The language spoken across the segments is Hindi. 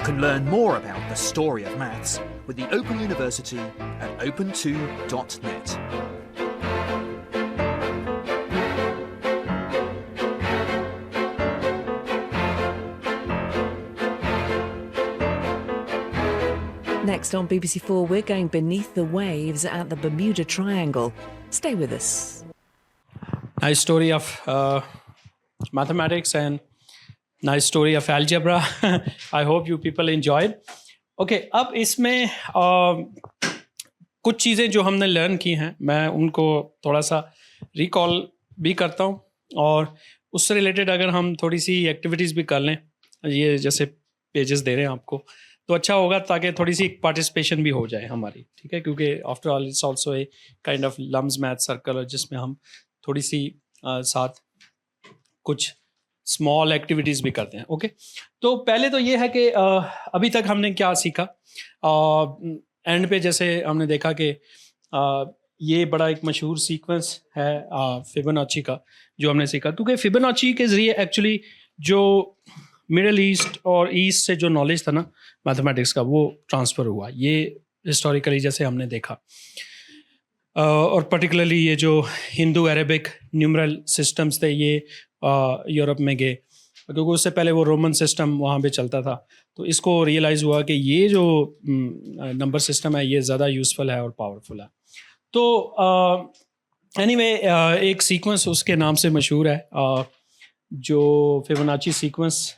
can learn more about the story of maths with the Open University at open2.net. Next on BBC4, we're going beneath the waves at the Bermuda Triangle. Stay with us. Nice story of mathematics and nice story of algebra. I hope you people enjoyed. Okay, अब इसमें कुछ चीज़ें जो हमने लर्न की हैं मैं उनको थोड़ा सा रिकॉल भी करता हूँ और उससे रिलेटेड अगर हम थोड़ी सी एक्टिविटीज़ भी कर लें, ये जैसे पेजेस दे रहे हैं आपको, तो अच्छा होगा ताकि थोड़ी सी पार्टिसिपेशन भी हो जाए हमारी, ठीक है, क्योंकि after all it's also a kind of लम्स मैथ सर्कल जिसमें हम थोड़ी सी साथ कुछ स्मॉल एक्टिविटीज़ भी करते हैं. ओके, तो पहले तो ये है कि अभी तक हमने क्या सीखा. एंड पे जैसे हमने देखा कि ये बड़ा एक मशहूर सीक्वेंस है फिबोनाची का जो हमने सीखा, क्योंकि फिबोनाची के ज़रिए एक्चुअली जो मिडल ईस्ट और ईस्ट से जो नॉलेज था ना मैथमेटिक्स का वो ट्रांसफ़र हुआ, ये हिस्टोरिकली जैसे हमने देखा. और पर्टिकुलरली ये जो हिंदू अरेबिक न्यूमरल सिस्टम्स थे ये यूरोप में गए, क्योंकि उससे पहले वो रोमन सिस्टम वहाँ पे चलता था. तो इसको रियलाइज़ हुआ कि ये जो नंबर सिस्टम है ये ज़्यादा यूज़फुल है और पावरफुल है. तो एनीवे एक सीक्वेंस उसके नाम से मशहूर है जो फिबोनाची सीक्वेंस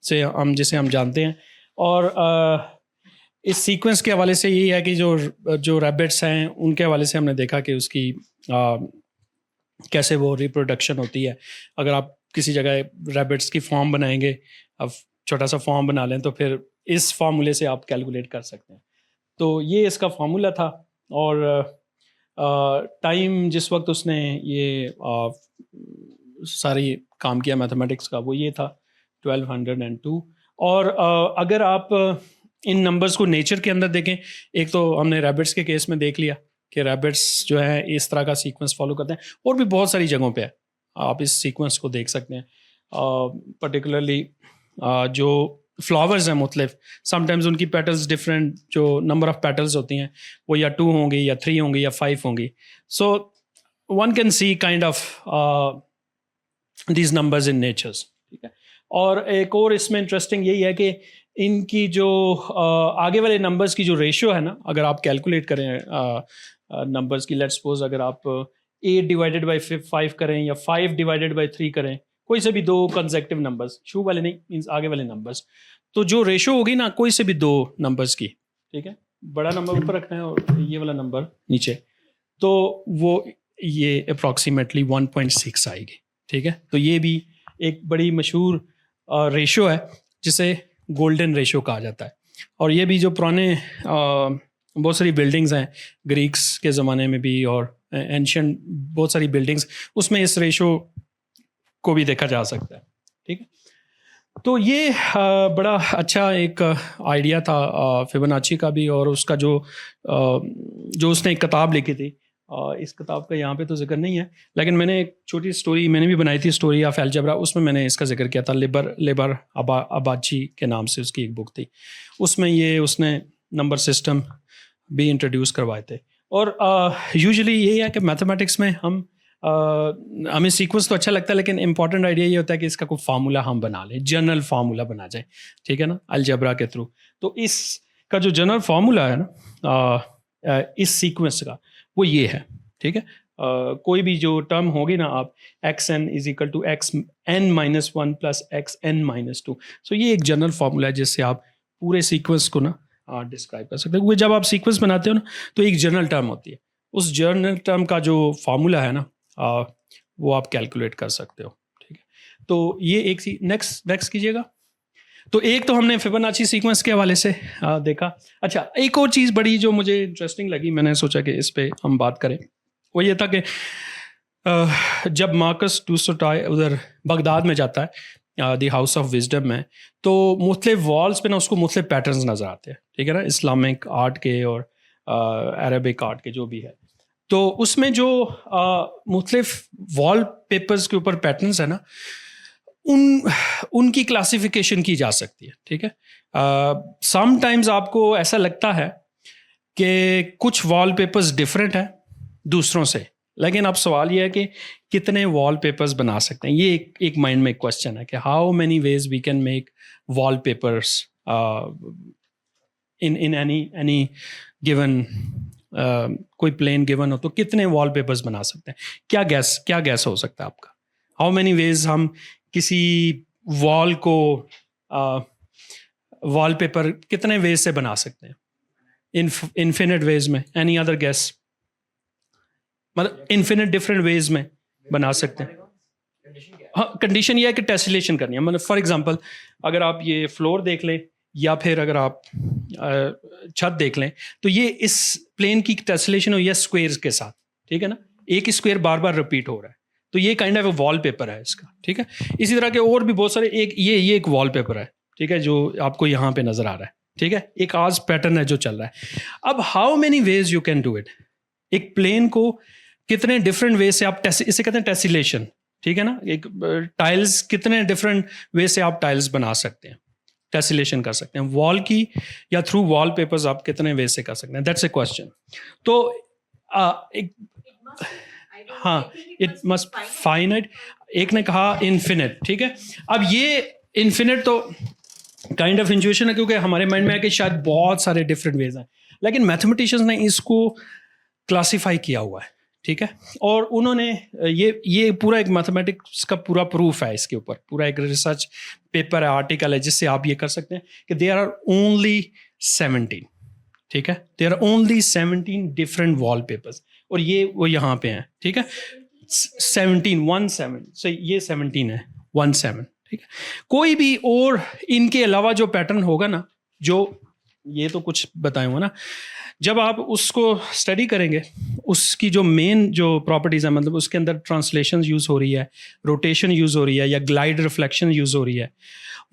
से हम जिसे हम जानते हैं. और इस सीक्वेंस के हवाले से यही है कि जो रैबिट्स हैं उनके हवाले से हमने देखा कि उसकी कैसे वो रिप्रोडक्शन होती है. अगर आप किसी जगह रैबिट्स की फॉर्म बनाएंगे, अब छोटा सा फॉर्म बना लें तो फिर इस फार्मूले से आप कैलकुलेट कर सकते हैं. तो ये इसका फार्मूला था. और टाइम जिस वक्त उसने ये सारी काम किया मैथमेटिक्स का वो ये था 1202. और अगर आप इन नंबर्स को नेचर के अंदर देखें, एक तो हमने रैबिट्स के केस में देख लिया कि रैबिट्स जो है इस तरह का सीक्वेंस फॉलो करते हैं, और भी बहुत सारी जगहों पे है आप इस सीक्वेंस को देख सकते हैं. पर्टिकुलरली जो फ्लावर्स हैं मुख्तलिफ, समटाइम्स उनकी पेटल्स डिफरेंट, जो नंबर ऑफ पेटल्स होती हैं वो या 2 होंगी या 3 होंगी या 5 होंगी. So one can see kind of these numbers in nature's, ठीक है. और एक और इसमें इंटरेस्टिंग यही है कि इनकी जो आगे वाले नंबर्स की जो रेशियो है ना, अगर आप कैलकुलेट करें नंबर्स की, लेट्स सपोज अगर आप 8 डिवाइडेड बाई 5 करें या 5 डिवाइडेड बाई 3 करें, कोई से भी 2 कंसेक्टिव नंबर्स, शू वाले नहीं, मीन्स आगे वाले नंबर्स, तो जो रेशियो होगी ना कोई से भी 2 नंबर्स की, ठीक है, बड़ा नंबर ऊपर रखना है और ये वाला नंबर नीचे, तो वो ये अप्रॉक्सीमेटली 1.6 आएगी, ठीक है. तो ये भी एक बड़ी मशहूर रेशियो है जिसे गोल्डन रेशियो कहा जाता है. और ये भी जो पुराने बहुत सारी बिल्डिंग्स हैं ग्रीक्स के ज़माने में भी और एंशियंट बहुत सारी बिल्डिंग्स, उसमें इस रेशियो को भी देखा जा सकता है, ठीक है. तो ये बड़ा अच्छा एक आइडिया था फिबोनाची का भी, और उसका जो उसने एक किताब लिखी थी, इस किताब का यहाँ पे तो जिक्र नहीं है, लेकिन मैंने एक छोटी स्टोरी मैंने भी बनाई थी, स्टोरी ऑफ अलजेब्रा, उसमें मैंने इसका जिक्र किया था. लिबर अबाची के नाम से उसकी एक बुक थी, उसमें ये उसने नंबर सिस्टम भी इंट्रोड्यूस करवाए थे. और यूजुअली यही है कि मैथमेटिक्स में हमें सीक्वेंस तो अच्छा लगता है, लेकिन इंपॉर्टेंट आइडिया ये होता है कि इसका कोई फार्मूला हम बना लें, जनरल फार्मूला बना जाए, ठीक है ना, अलजेब्रा के थ्रू. तो इसका जो जनरल फार्मूला है ना इस सीक्वेंस का वो ये है, ठीक है. कोई भी जो टर्म होगी ना आप xn is equal to xn-1 plus xn-2, so ये एक जनरल फार्मूला है जिससे आप पूरे सीक्वेंस को ना डिस्क्राइब कर सकते हैं. क्योंकि जब आप सीक्वेंस बनाते हो ना तो एक जनरल टर्म होती है, उस जनरल टर्म का जो फार्मूला है ना वो आप कैलकुलेट कर सकते हो, ठीक है. तो ये एक नेक्स्ट कीजिएगा. तो एक तो हमने फिबोनाची सीक्वेंस के हवाले से देखा. अच्छा, एक और चीज़ बड़ी जो मुझे इंटरेस्टिंग लगी, मैंने सोचा कि इस पे हम बात करें, वो ये था कि जब मार्कस टूसोटाई उधर बगदाद में जाता है द हाउस ऑफ विजडम में, तो मुख्तलिफ वॉल्स पे ना उसको मुख्तलिफ पैटर्न्स नज़र आते हैं, ठीक है ना, इस्लामिक आर्ट के और अरबिक आर्ट के जो भी है. तो उसमें जो मुख्तलिफ वॉल पेपर्स के ऊपर पैटर्न्स है ना, उनकी क्लासिफिकेशन की जा सकती है, ठीक है। समटाइम्स आपको ऐसा लगता है कि कुछ वॉलपेपर्स डिफरेंट है दूसरों से, लेकिन अब सवाल ये है कि कितने वॉलपेपर्स बना सकते हैं। ये एक माइंड में एक क्वेश्चन है कि how many ways we can make wallpapers in any given, कोई प्लेन गिवन हो तो कितने वॉलपेपर्स बना सकते हैं। क्या गैस हो सकता है आपका? हाउ मेनी वेज हम किसी वॉल को वॉलपेपर कितने वेज से बना सकते हैं? इन्फिनिट वेज में। Any other gas? मतलब इन्फिनिट डिफरेंट वेज में बना सकते हैं। हाँ, कंडीशन ये है कि टेसिलेशन करनी है। मतलब फॉर एग्जांपल अगर आप ये फ्लोर देख लें या फिर अगर आप छत देख लें तो ये इस प्लेन की टेसिलेशन हुई है स्क्वेयर्स के साथ, ठीक है ना। एक स्क्वेयर बार बार रिपीट हो रहा है, तो ये काइंड ऑफ वॉलपेपर है इसका, ठीक है। इसी तरह के और भी बहुत सारे, ये एक वॉलपेपर है, ठीक है, जो आपको यहाँ पे नजर आ रहा है, ठीक है। एक आज पैटर्न है जो चल रहा है। अब how many ways you can do it? एक प्लेन को कितने डिफरेंट वे से आप इसे कहते हैं टेसिलेशन, ठीक है ना। एक टाइल्स कितने डिफरेंट वे से आप टाइल्स बना सकते हैं, टेसिलेशन कर सकते हैं वॉल की, या थ्रू वॉल पेपर्स आप कितने वे से कर सकते हैं। That's a question. तो हाँ, इट मस्ट फाइनाइट। एक ने कहा इन्फिनिट, ठीक है। अब ये इन्फिनिट तो काइंड ऑफ इंट्यूशन है, क्योंकि हमारे माइंड में है कि शायद बहुत सारे डिफरेंट वेज हैं, लेकिन मैथमेटिशियंस ने इसको क्लासीफाई किया हुआ है, ठीक है। और उन्होंने ये पूरा एक मैथमेटिक्स का पूरा प्रूफ है, इसके ऊपर पूरा एक रिसर्च पेपर है, आर्टिकल है, जिससे आप ये कर सकते हैं कि देयर आर ओनली 17, ठीक है, there are only 17 different wallpapers, और ये वो यहाँ पे हैं, ठीक है। 17 so ये 17 है, 17, ठीक है। कोई भी और इनके अलावा जो पैटर्न होगा ना, जो ये तो कुछ बताए हुआ ना, जब आप उसको स्टडी करेंगे, उसकी जो मेन जो प्रॉपर्टीज़ है, मतलब उसके अंदर ट्रांसलेशन यूज़ हो रही है, रोटेशन यूज़ हो रही है, या ग्लाइड रिफ्लेक्शन यूज़ हो रही है,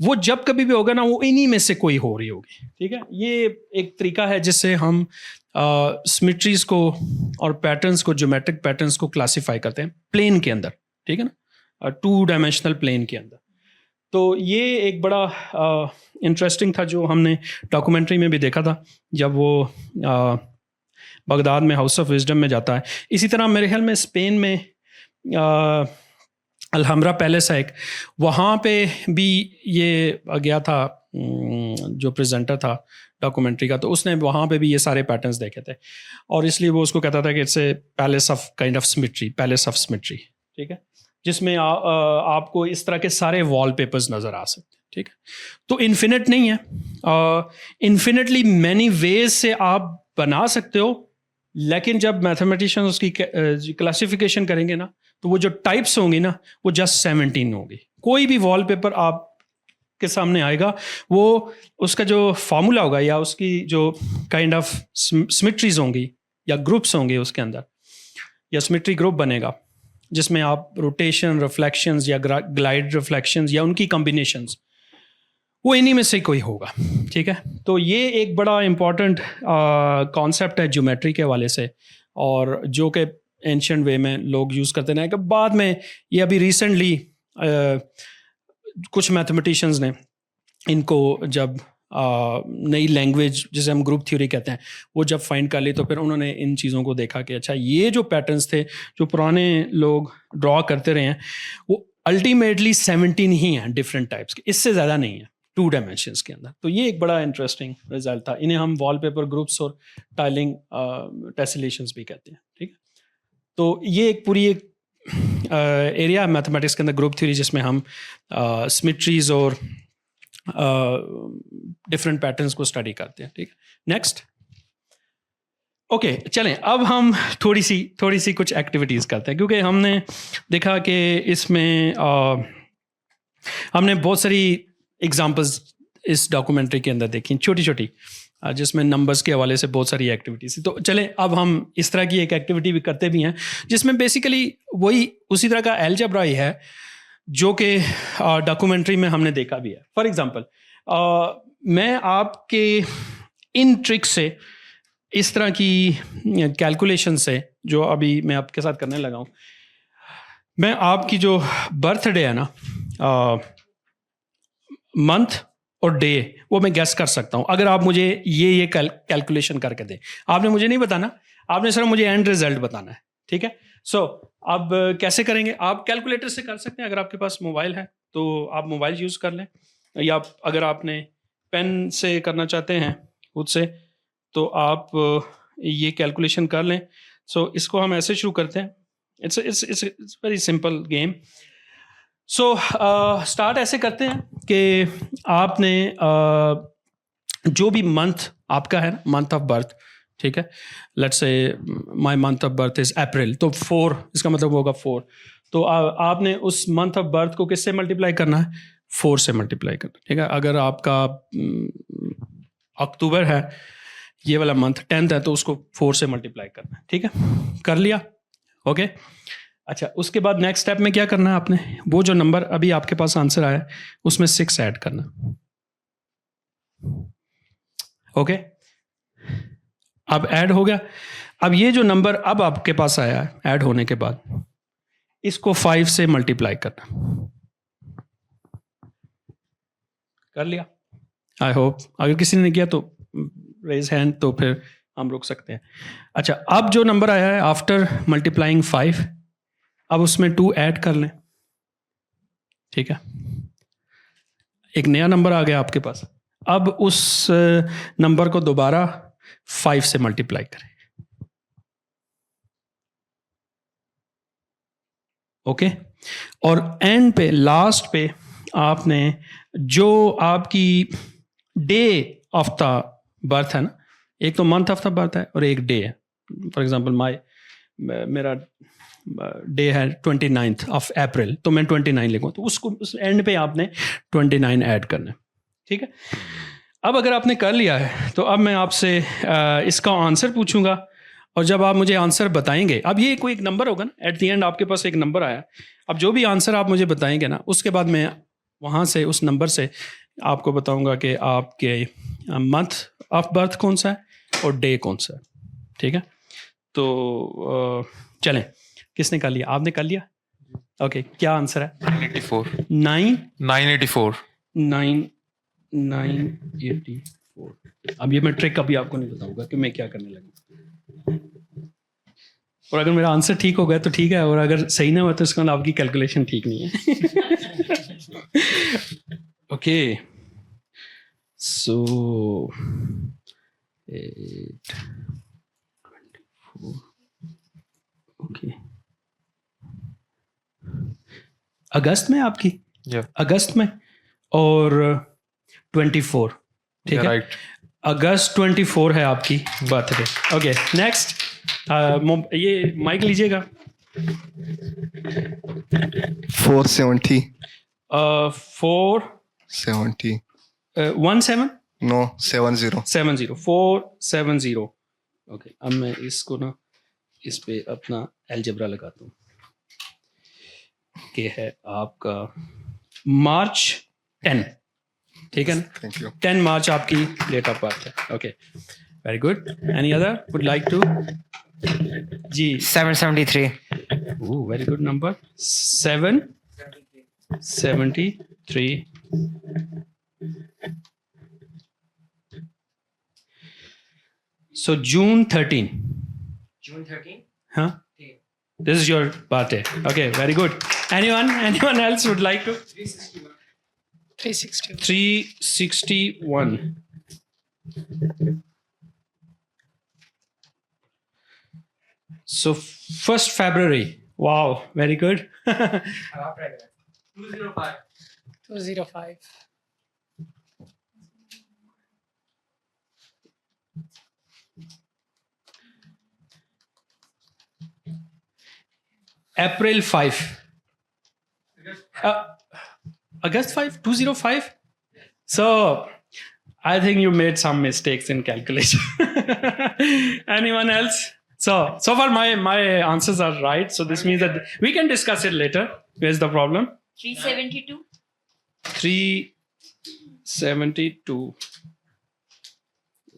वो जब कभी भी होगा ना, वो इन्हीं में से कोई हो रही होगी, ठीक है। ये एक तरीका है जिससे हम सिमेट्रीज को और पैटर्न्स को, ज्योमेट्रिक पैटर्न्स को क्लासीफाई करते हैं प्लेन के अंदर, ठीक है ना, 2 डायमेंशनल प्लेन के अंदर। तो ये एक बड़ा इंटरेस्टिंग था, जो हमने डॉक्यूमेंट्री में भी देखा था जब वो बगदाद में हाउस ऑफ विजडम में जाता है। इसी तरह मेरे ख्याल में स्पेन में अलहम्रा पैलेस है एक, वहाँ पे भी ये गया था जो प्रेजेंटर था डॉक्यूमेंट्री का, तो उसने वहाँ पे भी ये सारे पैटर्न्स देखे थे, और इसलिए वो उसको कहता था कि it's a palace of kind of symmetry, palace of symmetry, ठीक है, जिसमें आपको इस तरह के सारे वॉलपेपर्स नज़र आ सकते हैं, ठीक है। तो इन्फिनिट नहीं है, इन्फिनिटली मैनी वेज से आप बना सकते हो, लेकिन जब मैथमेटिशियन उसकी क्लासिफिकेशन करेंगे ना, तो वो जो टाइप्स होंगी ना, वो जस्ट 17 होगी। कोई भी वॉलपेपर आप के सामने आएगा, वो उसका जो फार्मूला होगा, या उसकी जो काइंड ऑफ सिमेट्रीज होंगी या ग्रुप्स होंगे उसके अंदर, या सिमेट्री ग्रुप बनेगा, जिसमें आप रोटेशन, रिफ्लेक्शंस या ग्लाइड रिफ्लेक्शंस या उनकी कॉम्बिनेशंस, वो इन्हीं में से कोई होगा, ठीक है। तो ये एक बड़ा इम्पॉर्टेंट कॉन्सेप्ट है ज्योमेट्री के हवाले से, और जो कि एंशिएंट वे में लोग यूज़ करते रहे, कि बाद में ये अभी रिसेंटली कुछ मैथमेटिशियंस ने इनको जब नई लैंग्वेज, जिसे हम ग्रुप थ्योरी कहते हैं, वो जब फाइंड कर ली, तो फिर उन्होंने इन चीज़ों को देखा कि अच्छा, ये जो पैटर्न्स थे जो पुराने लोग ड्रॉ करते रहे हैं, वो अल्टीमेटली 17 ही हैं डिफरेंट टाइप्स के, इससे ज़्यादा नहीं है 2 डायमेंशंस के अंदर। तो ये एक बड़ा इंटरेस्टिंग रिजल्ट था। इन्हें हम वॉलपेपर ग्रुप्स और टाइलिंग टेसिलेशंस भी कहते हैं, ठीक है। तो ये एक पूरी एक एरिया है मैथमेटिक्स के अंदर, ग्रुप थ्योरी, जिसमें हम सिमेट्रीज और डिफरेंट पैटर्न्स को स्टडी करते हैं, ठीक है। नेक्स्ट, ओके, चलें अब हम थोड़ी सी कुछ एक्टिविटीज़ करते हैं, क्योंकि हमने देखा कि इसमें हमने बहुत सारी एग्जांपल्स इस डॉक्यूमेंट्री के अंदर देखी, छोटी छोटी, जिसमें नंबर्स के हवाले से बहुत सारी एक्टिविटीज़ थी। तो चलें अब हम इस तरह की एक एक्टिविटी भी करते भी हैं, जिसमें बेसिकली वही उसी तरह का अलजेब्रा ही है जो कि डॉक्यूमेंट्री में हमने देखा भी है। फॉर एग्जांपल, मैं आपके इन ट्रिक से, इस तरह की कैलकुलेशन से, जो अभी मैं आपके साथ करने लगा हूँ, मैं आपकी जो बर्थडे है ना, मंथ और डे वो मैं गैस कर सकता हूँ अगर आप मुझे ये कैलकुलेशन करके दें. आपने मुझे नहीं बताना, आपने सिर्फ मुझे एंड रिजल्ट बताना है. ठीक है. सो अब कैसे करेंगे? आप कैलकुलेटर से कर सकते हैं. अगर आपके पास मोबाइल है तो आप मोबाइल यूज़ कर लें, या अगर आपने पेन से करना चाहते हैं खुद से तो आप ये कैलकुलेशन कर लें. सो इसको हम ऐसे शुरू करते हैं. It's very simple game. So start ऐसे करते हैं कि आपने जो भी मंथ आपका है, मंथ ऑफ बर्थ, ठीक है, let's say my month of birth is अप्रैल, तो 4 इसका मतलब होगा 4. तो आपने उस मंथ ऑफ बर्थ को किससे मल्टीप्लाई करना है? 4 से मल्टीप्लाई करना. ठीक है. अगर आपका अक्टूबर है, ये वाला मंथ 10th है, तो उसको 4 से मल्टीप्लाई करना है. ठीक है. कर लिया. ओके. अच्छा, उसके बाद नेक्स्ट स्टेप में क्या करना है आपने? वो जो नंबर अभी आपके पास आंसर आया उसमें 6 ऐड करना. ओके. अब ऐड हो गया. अब ये जो नंबर अब आपके पास आया है ऐड होने के बाद, इसको 5 से मल्टीप्लाई करना. कर लिया? I hope. अगर किसी ने किया तो रेज हैंड, तो फिर हम रुक सकते हैं. अच्छा, अब जो नंबर आया है आफ्टर मल्टीप्लाइंग 5, अब उसमें 2 ऐड कर लें. ठीक है. एक नया नंबर आ गया आपके पास. अब उस नंबर को दोबारा 5 से मल्टीप्लाई करें. ओके. और एंड पे, लास्ट पे आपने जो आपकी डे ऑफ द बर्थ है ना, एक तो मंथ ऑफ द बर्थ है और एक डे है. फॉर एग्जांपल मेरा डे है 29th ऑफ अप्रैल, तो मैं 29 लिखूँ, तो उसको उस एंड पे आपने 29 ऐड करना है. ठीक है. अब अगर आपने कर लिया है तो अब मैं आपसे इसका आंसर पूछूंगा, और जब आप मुझे आंसर बताएंगे, अब ये कोई एक नंबर होगा ना, एट द एंड आपके पास एक नंबर आया. अब जो भी आंसर आप मुझे बताएंगे ना, उसके बाद मैं वहाँ से उस नंबर से आपको बताऊंगा कि आपके मंथ ऑफ बर्थ कौन सा है और डे कौन सा है. ठीक है. तो चलें, किसने कर लिया? आपने कर लिया. ओके. क्या आंसर है? 984. 984. अब ये मैं ट्रिक अभी आपको नहीं बताऊंगा कि मैं क्या करने लगा, और अगर मेरा आंसर ठीक हो गया तो ठीक है, और अगर सही ना हुआ तो इसका मतलब आपकी कैलकुलेशन ठीक नहीं है. ओके. सो 8 24. ओके. अगस्त में आपकी? Yeah. अगस्त में और 24. ठीक Yeah, है. right. अगस्त 24 है आपकी बर्थडे. ओके. नेक्स्ट. ये माइक लीजिएगा. 470. 470. 17? No, 70. 70. 470. ओके. अब मैं इसको ना इस पे अपना अलजेब्रा लगाता हूँ कि है आपका मार्च 10. ठीक है ना? Thank you. 10 मार्च आपकी डेट ऑफ बर्थ है. Okay. Very good. Any other would like to? जी. 773. Very good number. 773. So June 13. June 13. Huh? This is your birthday. Okay, very good. Anyone else would like to? 361. 361. So 1st February. Wow, very good. 205. 205. April 5. August 5, 205. So I think you made some mistakes in calculation. Anyone else? So far my answers are right. So this means that we can discuss it later. Where's the problem? 372. 372.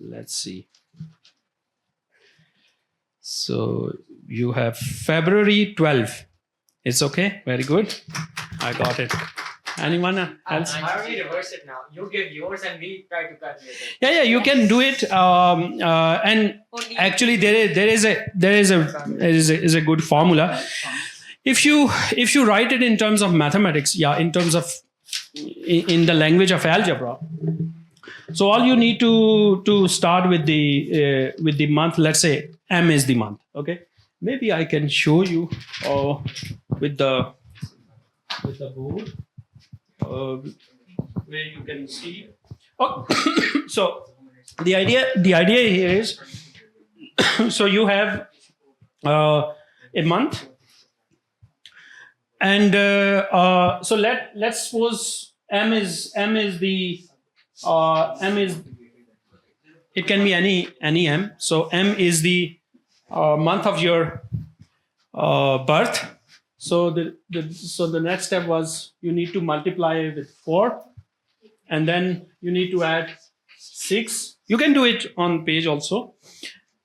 Let's see. So you have February 12. It's okay. Very good. I got it. Anyone else? How do we reverse it now? You give yours and we try to calculate it. Yeah, you can do it. And actually, there is a good formula. If you write it in terms of mathematics, in terms of in the language of algebra, so all you need to start with the month. Let's say M is the month. Okay, maybe I can show you with the board. Where you can see. Oh, so the idea here is, so you have a month, and so let's suppose M is the it can be any M. So M is the month of your birth. So the next step was you need to multiply with 4, and then you need to add 6. You can do it on page also,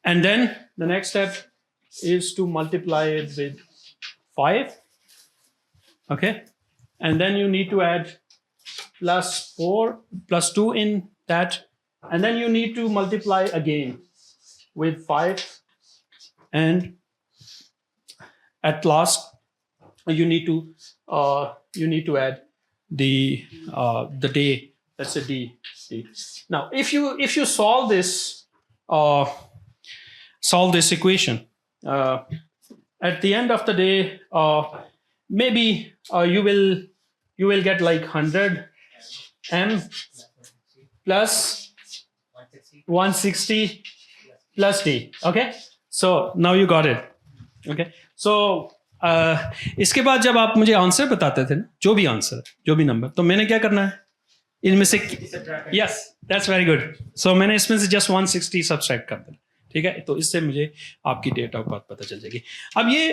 and then the next step is to multiply it with 5. Okay, and then you need to add plus 4 plus 2 in that, and then you need to multiply again with 5, and at last you need to add the day. That's a D. Now, if you solve this equation, at the end of the day, maybe you will get like 100 M plus 160 plus D. Okay, so now you got it. Okay, so इसके बाद जब आप मुझे आंसर बताते थे ना, जो भी नंबर, तो मैंने क्या करना है इनमें से, यस दैट्स वेरी गुड, सो मैंने इसमें से जस्ट 160 सब्सट्रैक्ट कर देना. ठीक है, तो इससे मुझे आपकी डेट ऑफ बर्थ पता चल जाएगी. अब ये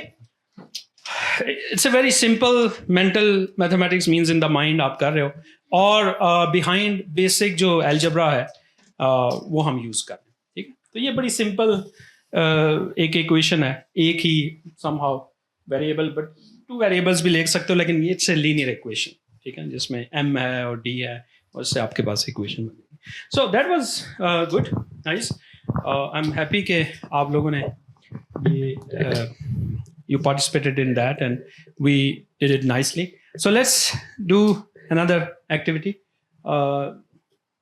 it's a very simple mental mathematics, means in the mind आप कर रहे हो, और बिहाइंड बेसिक जो एल्जेब्रा है वो हम यूज कर रहे हैं. ठीक है, तो ये बड़ी सिंपल एक इक्वेशन है, एक ही समहाउ वेरिएबल, बट 2 वेरिएबल्स भी लिख सकते हो, लेकिन ये इट्स ए लीनियर इक्वेशन. ठीक है, जिसमें M है और D है, और उससे आपके पास इक्वेशन बनेगी. So that was good, nice. I am happy कि आप लोगों ने ये you participated in that and we did it nicely. So let's do another activity.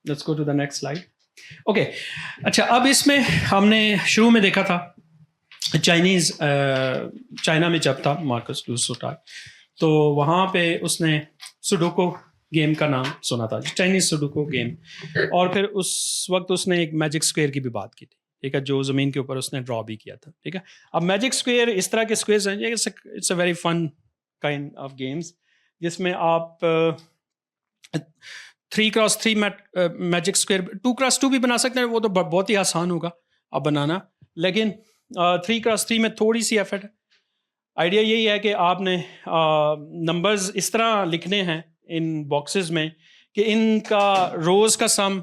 Let's go to the next slide. Okay, अच्छा, अब इसमें हमने शुरू में देखा था चाइना में जब था मार्कस लुसोटाग, तो वहाँ पे उसने सुडोको गेम का नाम सुना था, चाइनीज सुडोको गेम, और फिर उस वक्त उसने एक मैजिक स्क्वायर की भी बात की थी. ठीक है, जो ज़मीन के ऊपर उसने ड्रॉ भी किया था. ठीक है, अब मैजिक स्क्वायर इस तरह के स्क्वायर्स हैं, it's a very fun kind of games, जिसमें आप 3x3 मैजिक स्क्वायर, 2x2 भी बना सकते हैं, वो तो बहुत ही आसान होगा अब बनाना, लेकिन 3x3 में थोड़ी सी एफर्ट है. आइडिया यही है कि आपने नंबर्स इस तरह लिखने हैं इन बॉक्सेस में कि इनका रोज़ का सम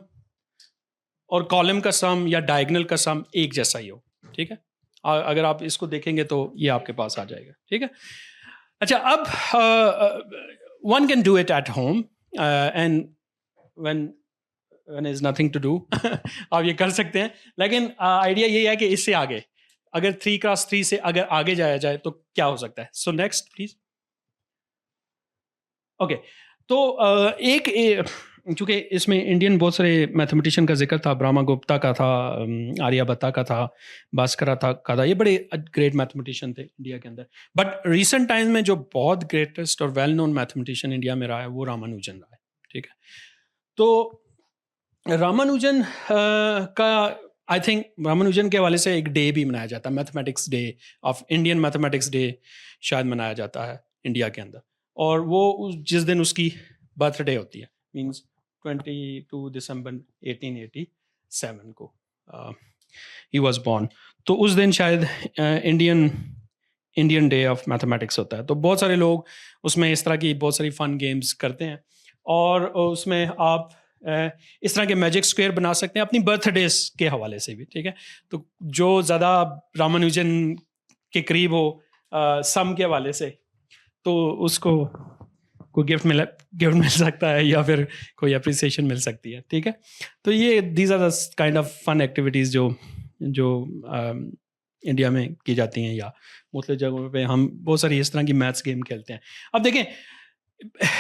और कॉलम का सम या डायगोनल का सम एक जैसा ही हो. ठीक है, अगर आप इसको देखेंगे तो ये आपके पास आ जाएगा. ठीक है, अच्छा, अब one can do it at home and when is nothing to do आप ये कर सकते हैं, लेकिन आइडिया यही है कि इससे आगे अगर 3x3 से अगर आगे जाया जाए तो क्या हो सकता है. So next please. ओके, तो चूँकि इसमें इंडियन बहुत सारे मैथमेटिशियन का जिक्र था, ब्रह्मा गुप्ता का था, आर्यभट्टा का था, भास्करा का था, ये बड़े ग्रेट मैथमेटिशियन थे इंडिया के अंदर. बट रिसेंट टाइम्स में जो बहुत ग्रेटेस्ट और वेल नोन मैथमेटिशियन इंडिया में रहा है वो रामानुजन रहा है. ठीक है, तो रामानुजन का आई थिंक रामानुजन के हवाले से एक डे भी मनाया जाता है, mathematics day of Indian mathematics day शायद मनाया जाता है इंडिया के अंदर, और वो जिस दिन उसकी बर्थडे होती है, मीन्स 22 दिसंबर 1887 को ही वॉज बॉर्न, तो उस दिन शायद इंडियन डे ऑफ मैथमेटिक्स होता है. तो बहुत सारे लोग उसमें इस तरह की बहुत सारी फन गेम्स करते हैं, और उसमें आप इस तरह के मैजिक स्क्वायर बना सकते हैं अपनी बर्थडेज के हवाले से भी. ठीक है, तो जो ज़्यादा रामानुजन के करीब हो सम के हवाले से, तो उसको कोई गिफ्ट मिल सकता है या फिर कोई अप्रिसिएशन मिल सकती है, ठीक है। तो ये these are the kind of fun activities जो इंडिया में की जाती हैं या मुख्तलिफ जगहों पे हम बहुत सारी इस तरह की मैथ्स गेम खेलते हैं। अब देखें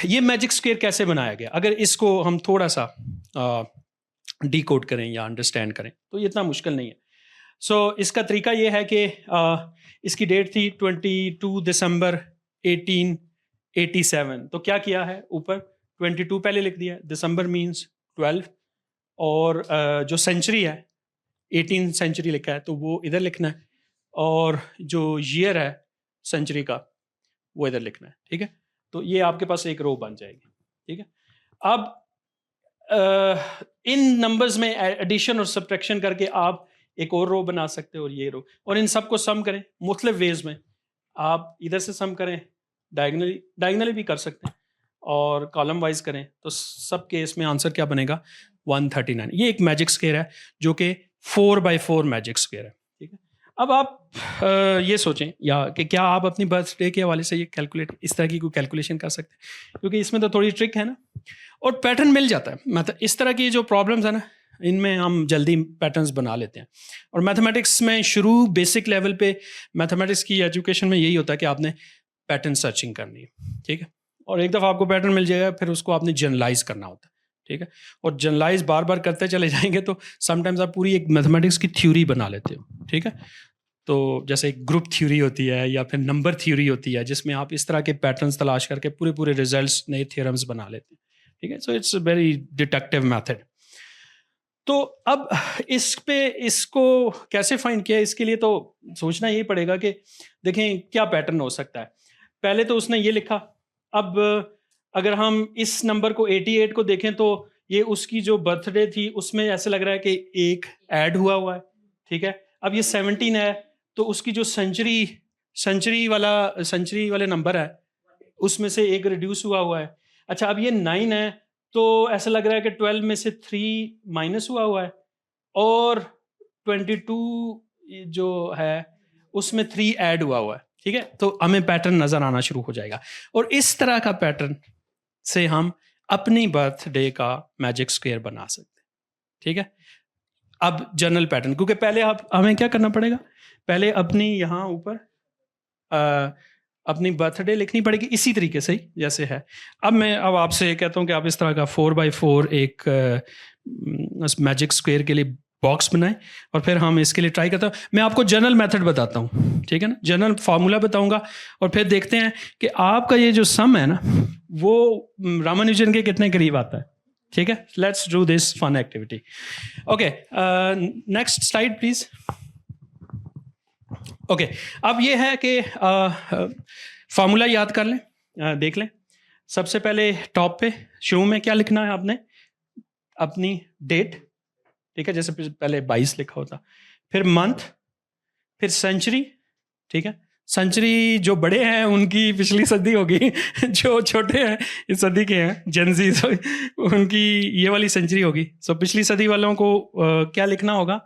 ये मैजिक स्क्वायर कैसे बनाया गया, अगर इसको हम थोड़ा सा डीकोड करें या अंडरस्टैंड करें तो ये इतना मुश्किल नहीं है। सो इसका तरीका ये है कि इसकी डेट थी 22 दिसंबर 1887। तो क्या किया है, ऊपर 22 पहले लिख दिया, दिसंबर मीन्स 12, और जो सेंचुरी है 18 सेंचुरी लिखा है तो वो इधर लिखना है, और जो ईयर है सेंचुरी का वो इधर लिखना है, ठीक है। तो ये आपके पास एक रो बन जाएगी, ठीक है। अब इन नंबर्स में एडिशन और सब्ट्रैक्शन करके आप एक और रो बना सकते हो, और ये रो, और इन सबको सम करें मुख्तलिफ वेज में। आप इधर से सम करें, डायगनली भी कर सकते हैं, और कॉलम वाइज करें, तो सब केस में आंसर क्या बनेगा, 139। ये एक मैजिक स्क्वायर है जो कि 4x4 मैजिक स्क्वायर है, ठीक है। अब आप ये सोचें या कि क्या आप अपनी बर्थडे के हवाले से ये कैलकुलेट, इस तरह की कोई कैलकुलेशन कर सकते हैं, क्योंकि इसमें तो थोड़ी ट्रिक है ना, और पैटर्न मिल जाता है। मतलब इस तरह की जो प्रॉब्लम्स है ना, इनमें हम जल्दी पैटर्न्स बना लेते हैं। और मैथमेटिक्स में शुरू बेसिक लेवल पे मैथमेटिक्स की एजुकेशन में यही होता है कि आपने पैटर्न सर्चिंग करनी है, ठीक है। और एक दफ़ा आपको पैटर्न मिल जाएगा, फिर उसको आपने जनरलाइज करना होता है, ठीक है। और जनरलाइज बार बार करते चले जाएंगे तो समटाइम्स आप पूरी एक मैथमेटिक्स की थ्योरी बना लेते हो, ठीक है। तो जैसे एक ग्रुप थ्योरी होती है या फिर नंबर थ्योरी होती है, जिसमें आप इस तरह के पैटर्न्स तलाश करके पूरे रिजल्ट्स, नए थ्योरम्स बना लेते हैं, ठीक है। So it's a very deductive method. तो अब इसको कैसे फाइंड किया, इसके लिए तो सोचना यही पड़ेगा कि देखें क्या पैटर्न हो सकता है। पहले तो उसने ये लिखा, अब अगर हम इस नंबर को 88 को देखें तो ये उसकी जो बर्थडे थी उसमें ऐसे लग रहा है कि एक ऐड हुआ है, ठीक है। अब ये 17 है तो उसकी जो सेंचुरी वाले नंबर है उसमें से एक रिड्यूस हुआ है। अच्छा, अब ये 9 है तो ऐसा लग रहा है कि 12 में से 3 माइनस हुआ है, और 22 जो है उसमें 3 ऐड हुआ है, ठीक है। तो हमें पैटर्न नज़र आना शुरू हो जाएगा, और इस तरह का पैटर्न से हम अपनी बर्थडे का मैजिक स्क्वायर बना सकते हैं, ठीक है। अब जनरल पैटर्न, क्योंकि पहले हमें क्या करना पड़ेगा, पहले अपनी यहाँ ऊपर अपनी बर्थडे लिखनी पड़ेगी इसी तरीके से ही जैसे है। अब आपसे कहता हूँ कि आप इस तरह का 4x4 एक मैजिक स्क्वायर के लिए बॉक्स बनाएं, और फिर हम इसके लिए ट्राई करते हैं। मैं आपको जनरल मेथड बताता हूँ, ठीक है ना, जनरल फार्मूला बताऊंगा, और फिर देखते हैं कि आपका ये जो सम है ना वो रामानुजन के कितने करीब आता है, ठीक है। Let's do this fun activity. Okay, next slide please. Okay, अब ये है कि फार्मूला याद कर लें, देख लें। सबसे पहले टॉप पे शुरू में क्या लिखना है आपने, अपनी डेट, ठीक है, जैसे पहले 22 लिखा होता, फिर मंथ, फिर सेंचुरी, ठीक है। सेंचुरी जो बड़े हैं उनकी पिछली सदी होगी, जो छोटे हैं इस सदी के हैं जेनजी, तो उनकी ये वाली सेंचुरी होगी। सो पिछली सदी वालों को क्या लिखना होगा,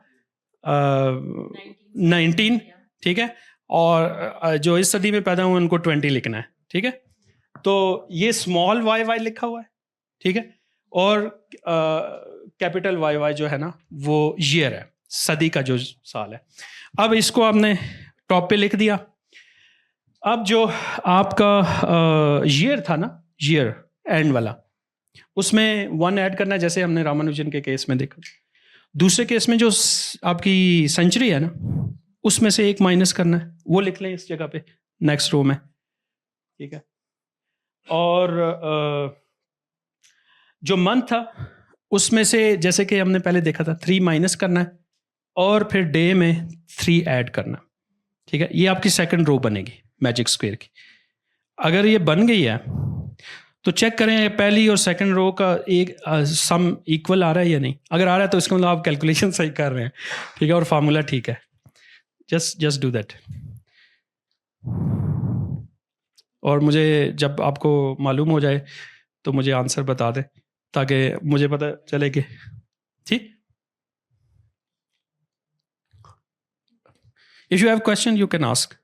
19, ठीक है, और जो इस सदी में पैदा हुए उनको 20 लिखना है, ठीक है। तो ये स्मॉल वाई लिखा हुआ है, ठीक है, और कैपिटल वाई जो है ना वो ईयर है, सदी का जो साल है। अब इसको आपने टॉप पे लिख दिया। अब जो आपका ईयर था ना, ईयर एंड वाला, उसमें 1 ऐड करना है, जैसे हमने रामानुजन के केस में देखा। दूसरे केस में जो आपकी सेंचुरी है ना उसमें से 1 माइनस करना है, वो लिख लें इस जगह पे नेक्स्ट रो में, ठीक है। और जो मंथ था उसमें से जैसे कि हमने पहले देखा था 3 माइनस करना है, और फिर डे में 3 ऐड करना, ठीक है। ये आपकी सेकंड रो बनेगी मैजिक स्क्वायर की। अगर ये बन गई है तो चेक करें पहली और सेकंड रो का एक सम इक्वल आ रहा है या नहीं। अगर आ रहा है तो इसका मतलब आप कैलकुलेशन सही कर रहे हैं, ठीक है, और फार्मूला ठीक है। Just do that. और मुझे जब आपको मालूम हो जाए तो मुझे आंसर बता दें ताकि मुझे पता चले कि ठीक। If you have question you can ask.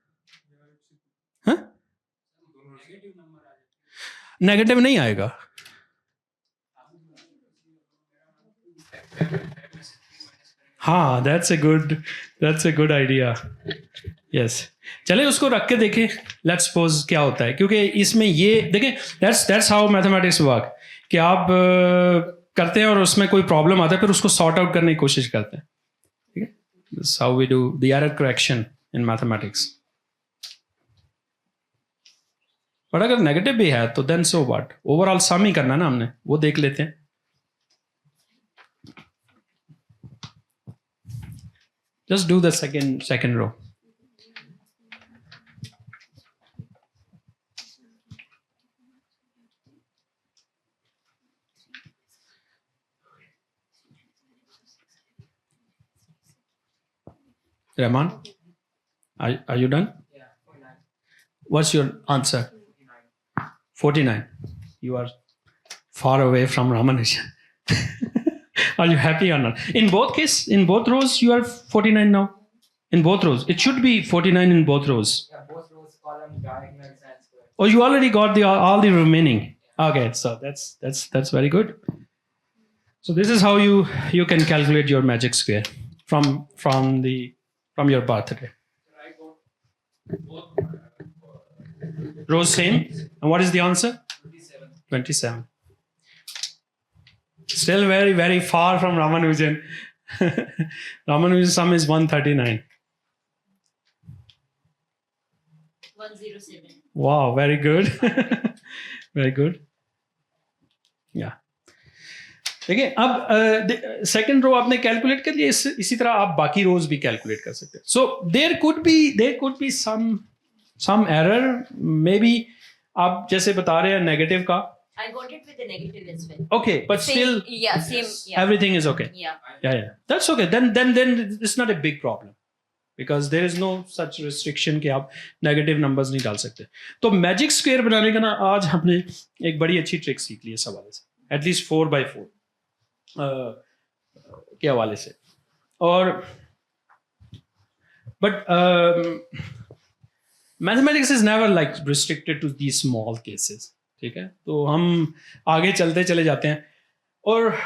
Negative नहीं आएगा. हाँ, that's a good idea. Yes, चले उसको रख के देखें. लेट्स सपोज क्या होता है, क्योंकि इसमें ये देखें, दैट्स हाउ मैथमेटिक्स वर्क, कि आप करते हैं और उसमें कोई प्रॉब्लम आता है, फिर उसको सॉर्ट आउट करने की कोशिश करते हैं. ठीक है, this how we do the error correction in mathematics. पर अगर नेगेटिव भी है तो then so what, overall sum ही करना है ना हमने, वो देख लेते हैं. Just do the second row. Rahman, are you done? Yeah, 49. What's your answer? 49. You are far away from Ramanujan. Are you happy or not? In both rows, you are 49 now. In both rows, it should be 49 in both rows. Yeah, both rows, column, diagonals, and square. Oh, you already got all the remaining. Okay, so that's very good. So this is how you can calculate your magic square from your birthday. Rows same. And what is the answer? 27. Still very, very far from Ramanujan. Ramanujan's sum is 139. 107. Wow, very good. Very good. Yeah. देखिए, अब सेकंड रो आपने कैलकुलेट कर लिया, इसी तरह आप बाकी रोज भी कैलकुलेट कर सकते हैं. So there could be some error, maybe आप जैसे बता रहे हैं नेगेटिव का. I got it with the negative as well. Okay, but Same, still same. Yeah. everything is okay. Yeah. That's okay. Then it's not a big problem, because there is no such restriction कि आप नेगेटिव नंबर्स नहीं डाल सकते. तो मैजिक स्क्वायर बनाने का ना आज हमने एक बड़ी अच्छी ट्रिक सीख ली है इस हवाले से, एटलीस्ट 4x4 के हवाले से. और but mathematics is never like restricted to the small cases. ठीक है, तो हम आगे चलते चले जाते हैं. और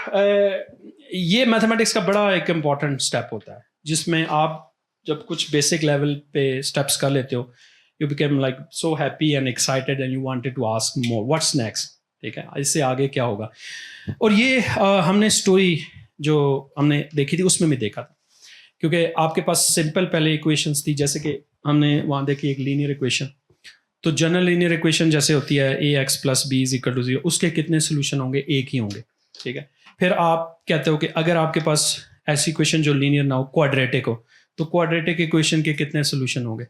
ये मैथमेटिक्स का बड़ा एक इम्पॉर्टेंट स्टेप होता है, जिसमें आप जब कुछ बेसिक लेवल पे स्टेप्स कर लेते हो, you become like so happy and excited and you wanted to ask more, what's next. ठीक है, इससे आगे क्या होगा. और ये हमने स्टोरी जो हमने देखी थी उसमें भी देखा था, क्योंकि आपके पास सिंपल पहले इक्वेशंस थी, जैसे कि हमने वहाँ देखी एक लीनियर इक्वेशन. तो जनरल लीनियर इक्वेशन जैसे होती है ax + b = 0, उसके कितने सोल्यूशन होंगे? एक ही होंगे. ठीक है, फिर आप कहते हो कि अगर आपके पास ऐसी इक्वेशन जो लीनियर ना हो, क्वाड्रेटिक हो, तो क्वाड्रेटिक इक्वेशन के कितने सोल्यूशन होंगे?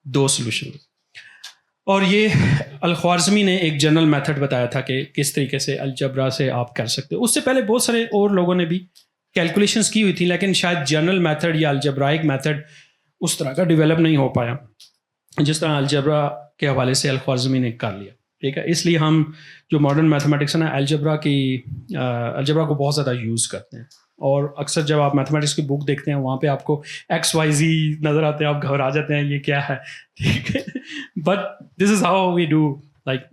2 सोल्यूशन. और ये अल-ख्वारिज़मी ने एक जनरल मेथड बताया था कि किस तरीके से अलजबरा से आप कर सकते हो. उससे पहले बहुत सारे और लोगों ने भी कैलकुलेशंस की हुई थी, लेकिन शायद जनरल मेथड या अलजब्राइक मेथड उस तरह का डेवलप नहीं हो पाया जिस तरह अलजबरा के हवाले से अल-ख्वारिज़मी ने कर लिया. ठीक है, इसलिए हम जो मॉडर्न मैथमेटिक्स है ना, अलजबरा को बहुत ज़्यादा यूज़ करते हैं. और अक्सर जब आप मैथमेटिक्स की बुक देखते हैं, वहाँ पे आपको XYZ नज़र आते हैं, आप घबरा जाते हैं, ये क्या है. ठीक है, but this is how we do like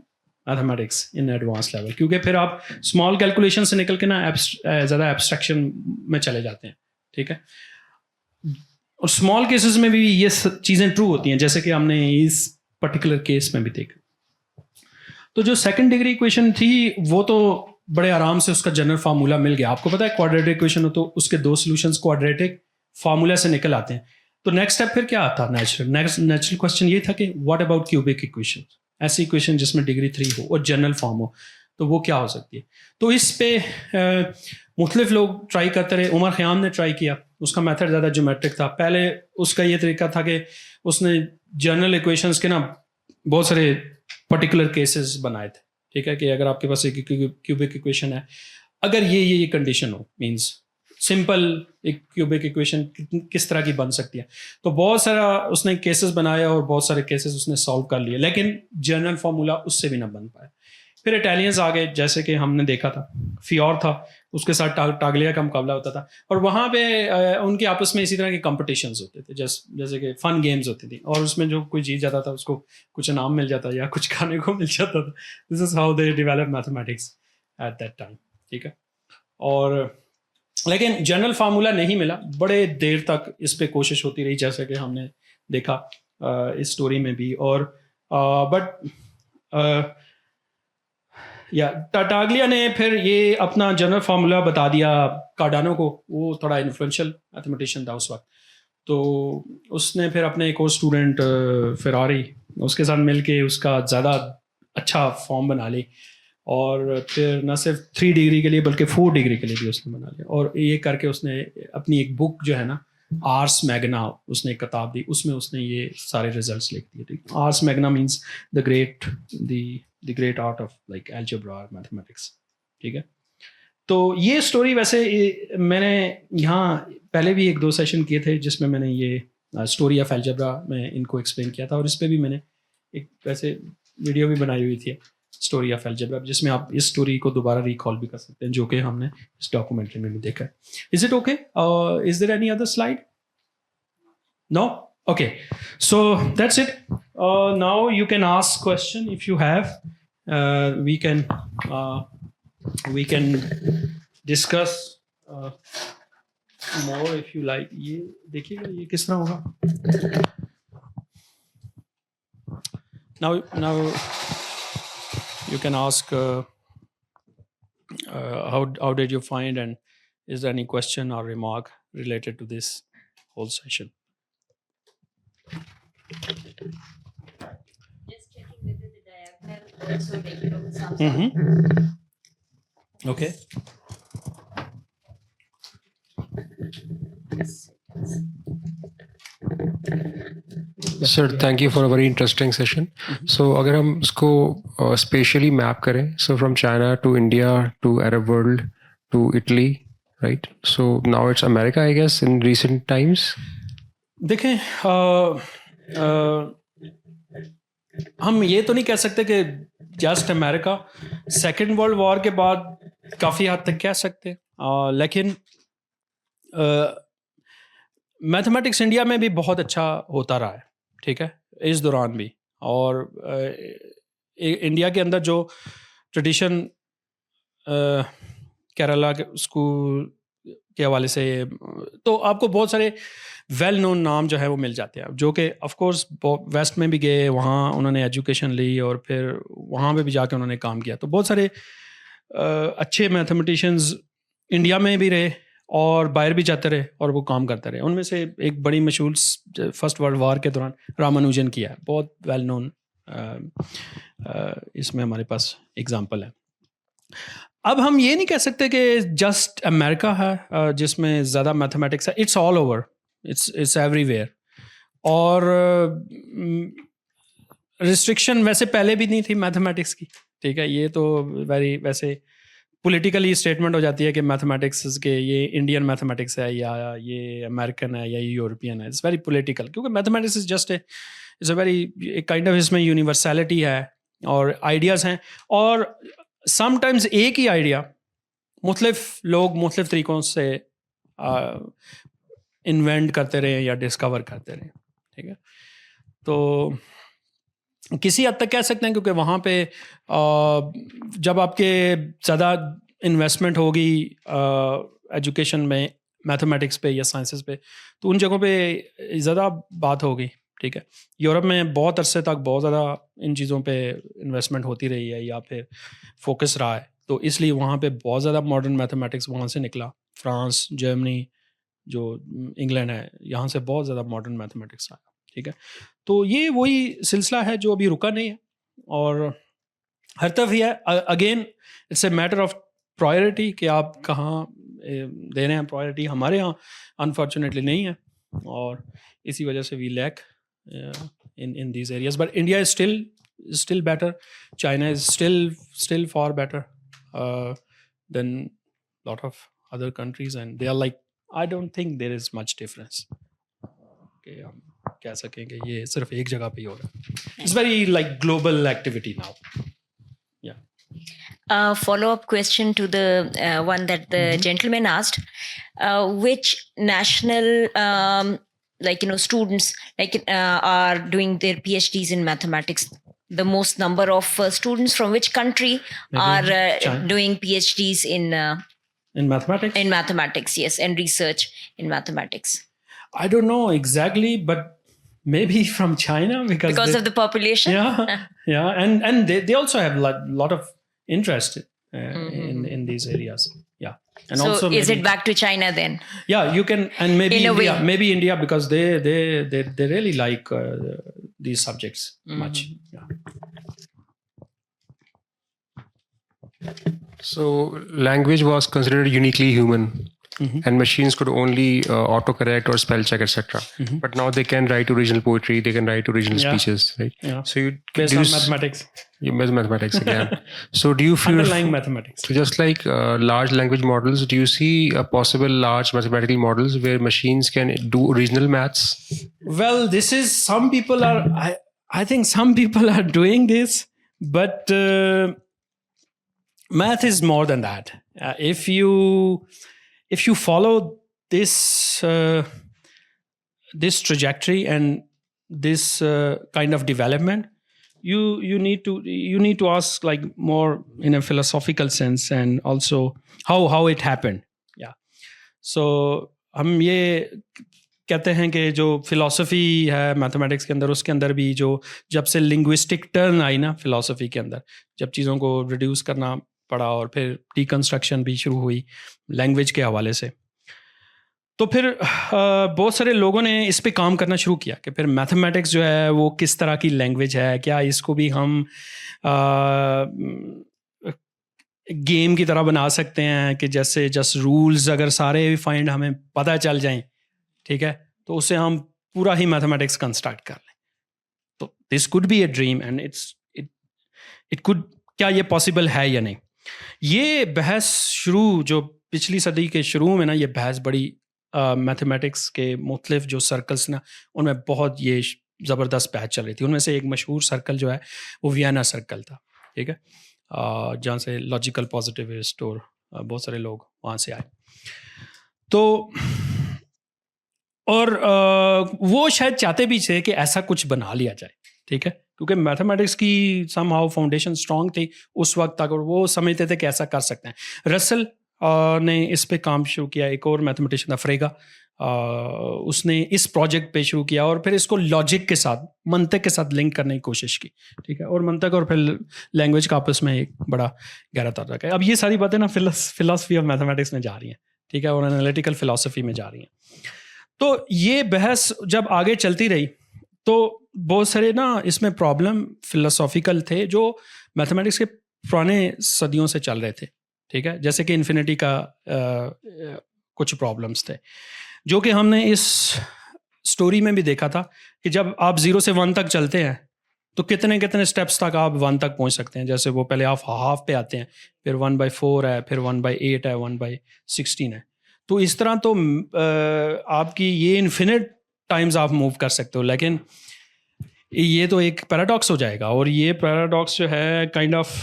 mathematics in advance level, क्योंकि फिर आप स्मॉल कैलकुलेशन से निकल के ना ज़्यादा एब्स्ट्रैक्शन में चले जाते हैं. ठीक है, और स्मॉल केसेस में भी ये चीज़ें ट्रू होती हैं, जैसे कि हमने इस पर्टिकुलर केस में भी देखा. तो जो सेकंड डिग्री इक्वेशन थी, वो तो बड़े आराम से उसका जनरल फार्मूला मिल गया. आपको पता है क्वाड्रेटिक इक्वेशन हो तो उसके 2 सॉल्यूशंस क्वाड्रेटिक फार्मूला से निकल आते हैं. तो नेक्स्ट स्टेप फिर क्या आता? नेचुरल क्वेश्चन ये था कि व्हाट अबाउट क्यूबिक इक्वेशन, ऐसी इक्वेशन जिसमें डिग्री 3 हो और जनरल फॉर्म हो, तो वो क्या हो सकती है. तो इस पे मुख्तलिफ लोग ट्राई करते रहे. उमर ख़याम ने ट्राई किया, उसका मेथड ज़्यादा ज्योमेट्रिक था. पहले उसका ये तरीका था कि उसने जनरल इक्वेशंस के ना बहुत सारे पर्टिकुलर केसेस बनाए थे. ठीक है, कि अगर आपके पास एक क्यूबिक इक्वेशन है, अगर ये कंडीशन हो, मींस सिंपल एक क्यूबिक इक्वेशन किस तरह की बन सकती है, तो बहुत सारा उसने केसेस बनाया और बहुत सारे केसेस उसने सॉल्व कर लिए, लेकिन जनरल फार्मूला उससे भी ना बन पाया. फिर इटालियंस आ गए, जैसे कि हमने देखा था फियोर था, उसके साथ टागलिया का मुकाबला होता था, और वहाँ पे उनके आपस में इसी तरह के कॉम्पिटिशन्स होते थे, जैसे कि फन गेम्स होती थी, और उसमें जो कोई जीत जाता था उसको कुछ इनाम मिल जाता या कुछ खाने को मिल जाता था. This is how they develop mathematics at that time. ठीक है, और लेकिन जनरल फार्मूला नहीं मिला, बड़े देर तक इस पे कोशिश होती रही, जैसे कि हमने देखा इस स्टोरी में भी. और बट या टाटाग्लिया ने फिर ये अपना जनरल फार्मूला बता दिया कार्डानो को. वो थोड़ा इन्फ्लुएंशियल मैथमेटिशियन था उस वक्त, तो उसने फिर अपने एक और स्टूडेंट फेरारी, उसके साथ मिलके उसका ज़्यादा अच्छा फॉर्म बना ली, और फिर न सिर्फ 3 डिग्री के लिए बल्कि 4 डिग्री के लिए भी उसने बना लिया. और ये करके उसने अपनी एक बुक जो है ना, आर्स मैग्ना, उसने एक किताब दी, उसमें उसने ये सारे रिजल्ट्स लिख दिए. ठीक, Ars Magna means the great art of like algebra और मैथमेटिक्स. ठीक है, तो ये स्टोरी वैसे मैंने यहाँ पहले भी 1-2 सेशन किए थे जिसमें मैंने ये स्टोरी ऑफ अलजेब्रा में इनको एक्सप्लेन किया था, और इस पर भी मैंने एक वैसे वीडियो भी बनाई हुई थी, स्टोरी ऑफ अलजेब्रा, जिसमें आप इस स्टोरी को दोबारा रिकॉल भी कर सकते हैं, जो कि हमने इस डॉक्यूमेंट्री में भी देखा है. Is it okay? Is there any other slide? No? Okay, so that's it. Now you can ask question if you have. We can discuss more if you like. ये देखिएगा ये किस तरह होगा. Now you can ask how did you find, and is there any question or remark related to this whole session? Just checking whether the diagonal also regular with some sort. Okay. Sir thank you for a very interesting session. So अगर हम इसको स्पेशली मैप करें, so from China to India to Arab world to Italy, right? So now it's America I guess in recent times. देखें, हम ये तो नहीं कह सकते कि just America. Second world war के बाद काफ़ी हद तक कह सकते, लेकिन मैथमेटिक्स इंडिया में भी बहुत अच्छा होता रहा है. ठीक है, इस दौरान भी. और इंडिया के अंदर जो ट्रेडिशन केरला के स्कूल के हवाले से, तो आपको बहुत सारे वेल नोन नाम जो है वो मिल जाते हैं, जो कि ऑफ कोर्स वेस्ट में भी गए, वहाँ उन्होंने एजुकेशन ली और फिर वहाँ पे भी जाके उन्होंने काम किया. तो बहुत सारे अच्छे मैथमेटिशियंस इंडिया में भी रहे और बाहर भी जाते रहे और वो काम करते रहे. उनमें से एक बड़ी मशहूर फर्स्ट वर्ल्ड वार के दौरान रामानुजन किया है, बहुत वेल नोन. इसमें हमारे पास एग्जांपल है. अब हम ये नहीं कह सकते कि जस्ट अमेरिका है जिसमें ज़्यादा मैथमेटिक्स है. It's all over, it's everywhere. और रिस्ट्रिक्शन वैसे पहले भी नहीं थी मैथमेटिक्स की. ठीक है, ये तो वेरी वैसे पॉलिटिकली स्टेटमेंट हो जाती है कि मैथमेटिक्स के ये इंडियन मैथमेटिक्स है या ये अमेरिकन है या ये यूरोपियन है. इट्स वेरी पॉलिटिकल, क्योंकि mathematics is just it's a very एक काइंड ऑफ, इसमें यूनिवर्सैलिटी है और आइडियाज़ हैं, और समटाइम्स एक ही आइडिया मुख्तलिफ लोग मुख्तलिफ तरीक़ों से इन्वेंट करते रहे या डिस्कवर करते रहे. ठीक है, तो किसी हद तक कह सकते हैं, क्योंकि वहाँ पे जब आपके ज़्यादा इन्वेस्टमेंट होगी एजुकेशन में, मैथमेटिक्स पे या साइंसेस पे, तो उन जगहों पे ज़्यादा बात होगी. ठीक है, यूरोप में बहुत अरसे तक बहुत ज़्यादा इन चीज़ों पे इन्वेस्टमेंट होती रही है या फिर फोकस रहा है, तो इसलिए वहाँ पे बहुत ज़्यादा मॉडर्न मैथमेटिक्स वहाँ से निकला. फ्रांस, जर्मनी, जो इंग्लैंड है, यहाँ से बहुत ज़्यादा मॉडर्न मैथमेटिक्स आया. ठीक है, तो ये वही सिलसिला है जो अभी रुका नहीं है और हर तरफ ही है. Again it's a matter of priority कि आप कहाँ दे रहे हैं प्रायोरिटी. हमारे यहाँ अनफॉर्चुनेटली नहीं है और इसी वजह से we lack in these areas, but India is still better. China is still far better than lot of other countries, and they are like, I don't think there is much difference. Okay, हम कह सकें कि ये सिर्फ एक जगह पे ही हो रहा है. It's very like global activity now. Yeah. follow-up question to the one that the gentleman asked. Which national, students are doing their PhDs in mathematics? The most number of students from which country are China. doing PhDs in mathematics? in mathematics, yes, and research in mathematics? I don't know exactly, but maybe from China because of the population. Yeah, and they also have a lot of interest in these areas. Yeah, and So also is maybe, it back to China then? Yeah, you can, and maybe In a India, way. maybe India because they really like these subjects much. Yeah. So language was considered uniquely human, and machines could only autocorrect or spell check, etc. But now they can write original poetry, they can write original Yeah. speeches, right? Yeah. So you Based do on you s- mathematics, you measure mathematics again. So do you feel underlying mathematics. so just like large language models, do you see possible large mathematical models where machines can do original maths? Well, this is some people are. I think some people are doing this, but math is more than that. If you follow this this trajectory and this kind of development, you need to ask like more in a philosophical sense, and also how it happened. Yeah. So हम ये कहते हैं कि जो फिलॉसफी है मैथमेटिक्स के अंदर, उसके अंदर भी जो जब से लिंग्विस्टिक टर्न आई ना फिलॉसफी के अंदर, जब चीज़ों को रिड्यूस करना पड़ा और फिर डिकंस्ट्रक्शन भी शुरू हुई लैंग्वेज के हवाले से, तो फिर बहुत सारे लोगों ने इस पे काम करना शुरू किया कि फिर मैथमेटिक्स जो है वो किस तरह की लैंग्वेज है, क्या इसको भी हम गेम की तरह बना सकते हैं कि जैसे जस्ट रूल्स अगर सारे फाइंड हमें पता चल जाएं, ठीक है, तो उससे हम पूरा ही मैथमेटिक्स कंस्ट्रक्ट कर लें. तो this could be a dream and it could, क्या ये पॉसिबल है या नहीं. ये बहस शुरू जो पिछली सदी के शुरू में ना, ये बहस बड़ी मैथमेटिक्स के मुख्तलिफ जो सर्कल्स ना, उनमें बहुत ये ज़बरदस्त बहस चल रही थी. उनमें से एक मशहूर सर्कल जो है वो वियना सर्कल था, ठीक है, जहाँ से लॉजिकल पॉजिटिविस्ट और बहुत सारे लोग वहाँ से आए. तो और वो शायद चाहते भी थे कि ऐसा कुछ बना लिया जाए, ठीक है, क्योंकि मैथमेटिक्स की समहाउ फाउंडेशन स्ट्रांग थी उस वक्त तक, और वो समझते थे कि ऐसा कर सकते हैं. रसल ने इस पे काम शुरू किया, एक और मैथमेटिशियन था फ्रेगा, उसने इस प्रोजेक्ट पे शुरू किया और फिर इसको लॉजिक के साथ, मंतक के साथ लिंक करने की कोशिश की, ठीक है, और मंतक और फिर लैंग्वेज का आपस में एक बड़ा गहरा ताल्लुक है. अब ये सारी बातें ना फिलॉसफी ऑफ मैथमेटिक्स में जा रही हैं, ठीक है, और एनालिटिकल फिलॉसफी में जा रही हैं. तो ये बहस जब आगे चलती रही तो बहुत सारे ना इसमें प्रॉब्लम फिलोसॉफिकल थे जो मैथमेटिक्स के पुराने सदियों से चल रहे थे, ठीक है, जैसे कि इन्फिनिटी का कुछ प्रॉब्लम्स थे जो कि हमने इस स्टोरी में भी देखा था कि जब आप 0 से 1 तक चलते हैं तो कितने कितने स्टेप्स तक आप 1 तक पहुंच सकते हैं. जैसे वो पहले आप हाफ पे आते हैं, फिर 1/4 है, फिर 1/8 है, 1/16 है. तो इस तरह तो आपकी ये इन्फिनिट टाइम्स आप मूव कर सकते हो, लेकिन ये तो एक पैराडॉक्स हो जाएगा, और ये पैराडॉक्स जो है काइंड ऑफ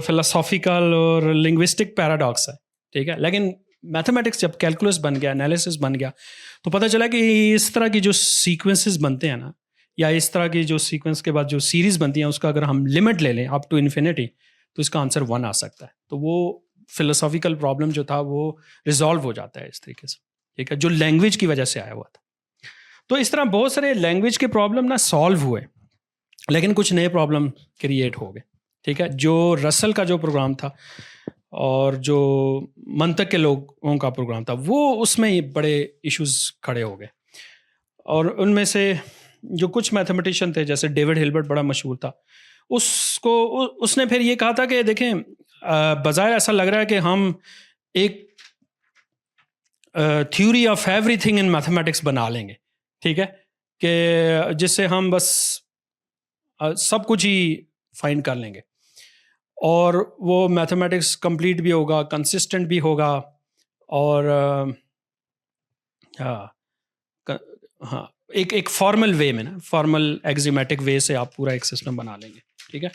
फिलोसॉफिकल और लिंग्विस्टिक पैराडॉक्स है, ठीक है. लेकिन मैथमेटिक्स जब कैलकुलस बन गया, एनालिसिस बन गया, तो पता चला कि इस तरह की जो सीक्वेंसेस बनते हैं ना, या इस तरह की जो सीक्वेंस के बाद जो सीरीज़ बनती हैं, उसका अगर हम लिमिट ले लें अप टू इन्फिनिटी, तो इसका आंसर 1 आ सकता है. तो वो फिलोसॉफिकल प्रॉब्लम जो था वो रिजॉल्व हो जाता है इस तरीके से, ठीक है, जो लैंग्वेज की वजह से आया हुआ था. तो इस तरह बहुत सारे लैंग्वेज के प्रॉब्लम ना सॉल्व हुए, लेकिन कुछ नए प्रॉब्लम क्रिएट हो गए, ठीक है. जो रसल का जो प्रोग्राम था और जो मंतक के लोगों का प्रोग्राम था, वो उसमें बड़े इश्यूज खड़े हो गए. और उनमें से जो कुछ मैथमेटिशियन थे, जैसे डेविड हिल्बर्ट बड़ा मशहूर था, उसने फिर ये कहा था कि देखें, बज़ाहिर ऐसा लग रहा है कि हम एक theory of everything in mathematics बना लेंगे, ठीक है, कि जिससे हम बस सब कुछ ही फाइंड कर लेंगे, और वो मैथमेटिक्स कंप्लीट भी होगा, कंसिस्टेंट भी होगा, और हाँ एक फॉर्मल वे में ना, फॉर्मल एक्सिमेटिक वे से आप पूरा एक सिस्टम बना लेंगे, ठीक है.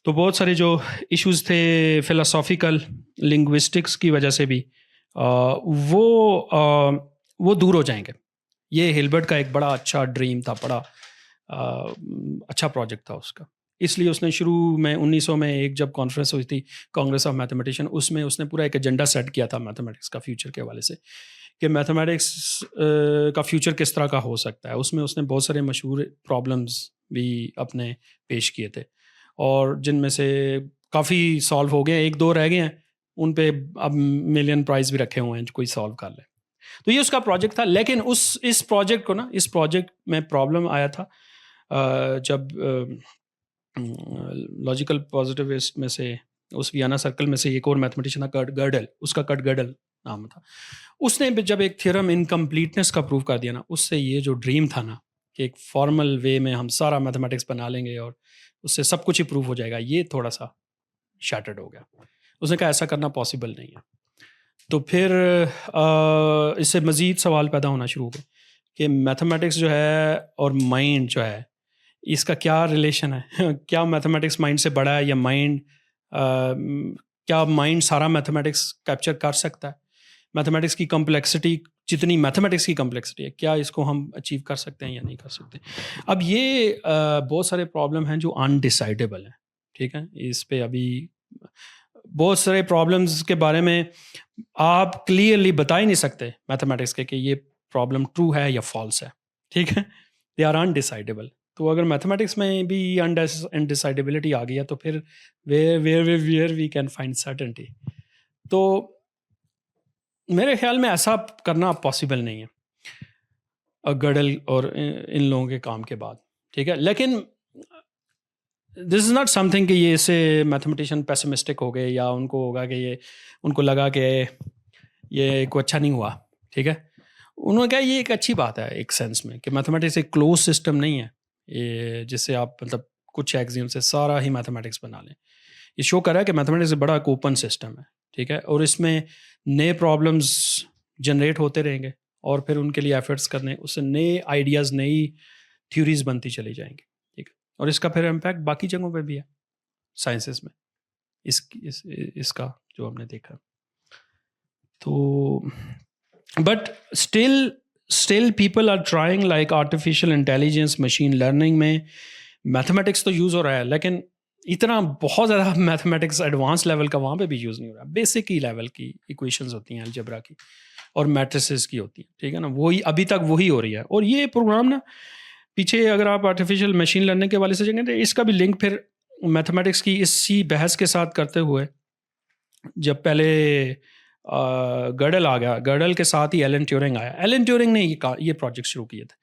तो बहुत सारे जो इश्यूज थे फिलोसॉफिकल लिंग्विस्टिक्स की वजह से भी वो दूर हो जाएंगे। ये हिल्बर्ट का एक बड़ा अच्छा ड्रीम था, बड़ा अच्छा प्रोजेक्ट था उसका। इसलिए उसने शुरू में 1900 में एक जब कॉन्फ्रेंस हुई थी कांग्रेस ऑफ मैथमेटिशियन, उसमें उसने पूरा एक एजेंडा सेट किया था मैथमेटिक्स का फ्यूचर के हवाले से, कि मैथमेटिक्स का फ्यूचर किस तरह का हो सकता है। उसमें उसने बहुत सारे मशहूर प्रॉब्लम्स भी अपने पेश किए थे, और जिनमें से काफ़ी सॉल्व हो गए, एक दो रह गए हैं, उन पे अब मिलियन प्राइज़ भी रखे हुए हैं, कोई सॉल्व कर ले। तो ये उसका प्रोजेक्ट था। लेकिन इस प्रोजेक्ट में प्रॉब्लम आया था जब लॉजिकल पॉजिटिविस्ट में से, उस वियना सर्कल में से एक और मैथमेटिशियन था गर्डल, उसका कट गर्डल नाम था। उसने जब एक थ्योरम इनकम्प्लीटनेस का प्रूव कर दिया ना, उससे ये जो ड्रीम था ना कि एक फॉर्मल वे में हम सारा मैथमेटिक्स बना लेंगे और उससे सब कुछ ही प्रूव हो जाएगा, ये थोड़ा सा शैटर्ड हो गया। उसने कहा ऐसा करना पॉसिबल नहीं है। तो फिर इससे मज़ीद सवाल पैदा होना शुरू हो गए कि मैथमेटिक्स जो है और माइंड जो है, इसका क्या रिलेशन है क्या मैथमेटिक्स माइंड से बड़ा है, या माइंड क्या माइंड सारा मैथमेटिक्स कैप्चर कर सकता है? मैथमेटिक्स की कम्प्लेक्सिटी, जितनी मैथमेटिक्स की कम्प्लेक्सिटी है, क्या इसको हम अचीव कर सकते हैं या नहीं कर सकते? अब ये बहुत सारे प्रॉब्लम हैं जो अनडिसाइडेबल हैं, ठीक है। इस पे अभी बहुत सारे प्रॉब्लम्स के बारे में आप क्लियरली बता ही नहीं सकते मैथमेटिक्स के कि ये प्रॉब्लम ट्रू है या फॉल्स है, ठीक है। They are undecidable. तो अगर मैथमेटिक्स में भी अनडिसाइडेबिलिटी आ गई है तो फिर where we can find certainty. तो मेरे ख्याल में ऐसा करना पॉसिबल नहीं है गर्डल और इन लोगों के काम के बाद, ठीक है। लेकिन दिस इज़ नॉट समथिंग कि ये से मैथमेटिशियन पेसिमिस्टिक हो गए या उनको होगा कि ये, उनको लगा कि ये को अच्छा नहीं हुआ, ठीक है। उन्होंने कहा ये एक अच्छी बात है एक सेंस में कि मैथमेटिक्स एक क्लोज सिस्टम नहीं है ये, जिससे आप मतलब कुछ एक्सियम से सारा ही मैथमेटिक्स बना लें। ये शो कर रहा है कि मैथमेटिक्स बड़ा एक ओपन सिस्टम है, ठीक है, और इसमें नए प्रॉब्लम्स जनरेट होते रहेंगे और फिर उनके लिए एफर्ट्स करने, उससे नए आइडियाज़, नई थ्योरीज बनती चली जाएंगी, ठीक है। और इसका फिर इम्पैक्ट बाकी जगहों पे भी है साइंसेस में, इसका जो हमने देखा। तो but still people are trying, like artificial intelligence, machine learning में मैथमेटिक्स तो यूज़ हो रहा है, लेकिन इतना बहुत ज़्यादा मैथमेटिक्स एडवांस लेवल का वहाँ पे भी यूज़ नहीं हो रहा। बेसिक ही लेवल की इक्वेशंस होती हैं अलजेब्रा की और मैट्रिसेस की होती है, ठीक है ना, वही अभी तक वही हो रही है। और ये प्रोग्राम ना पीछे, अगर आप आर्टिफिशियल मशीन लर्निंग के वाले से जाएंगे तो इसका भी लिंक फिर मैथमेटिक्स की इसी बहस के साथ करते हुए, जब पहले गर्डल आ गया, गर्डल के साथ ही एलन ट्यूरिंग आया। एलन ट्यूरिंग ने ये प्रोजेक्ट शुरू किए थे,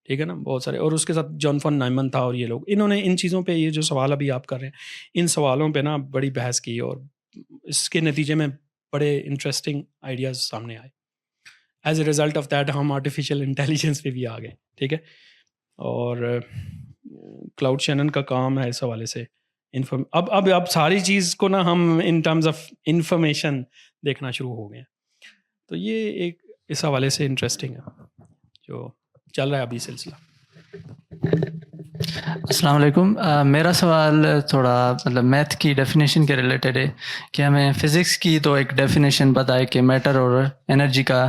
ठीक है ना, बहुत सारे, और उसके साथ जॉन फॉन न्यूमैन था, और ये लोग, इन्होंने इन चीज़ों पे, ये जो सवाल अभी आप कर रहे हैं, इन सवालों पे ना बड़ी बहस की, और इसके नतीजे में बड़े इंटरेस्टिंग आइडियाज़ सामने आए। As a result of that हम आर्टिफिशियल इंटेलिजेंस पे भी आ गए, ठीक है। और क्लाउड शैनन का काम है इस हवाले से अब सारी चीज़ को ना हम इन टर्म्स ऑफ इंफॉर्मेशन देखना शुरू हो गए हैं। तो ये एक इस हवाले से इंटरेस्टिंग है जो चल रहा है अभी सिलसिला। अस्सलाम वालेकुम। मेरा सवाल थोड़ा मतलब मैथ की डेफिनेशन के रिलेटेड है कि हमें फ़िज़िक्स की तो एक डेफिनेशन पता है कि मैटर और एनर्जी का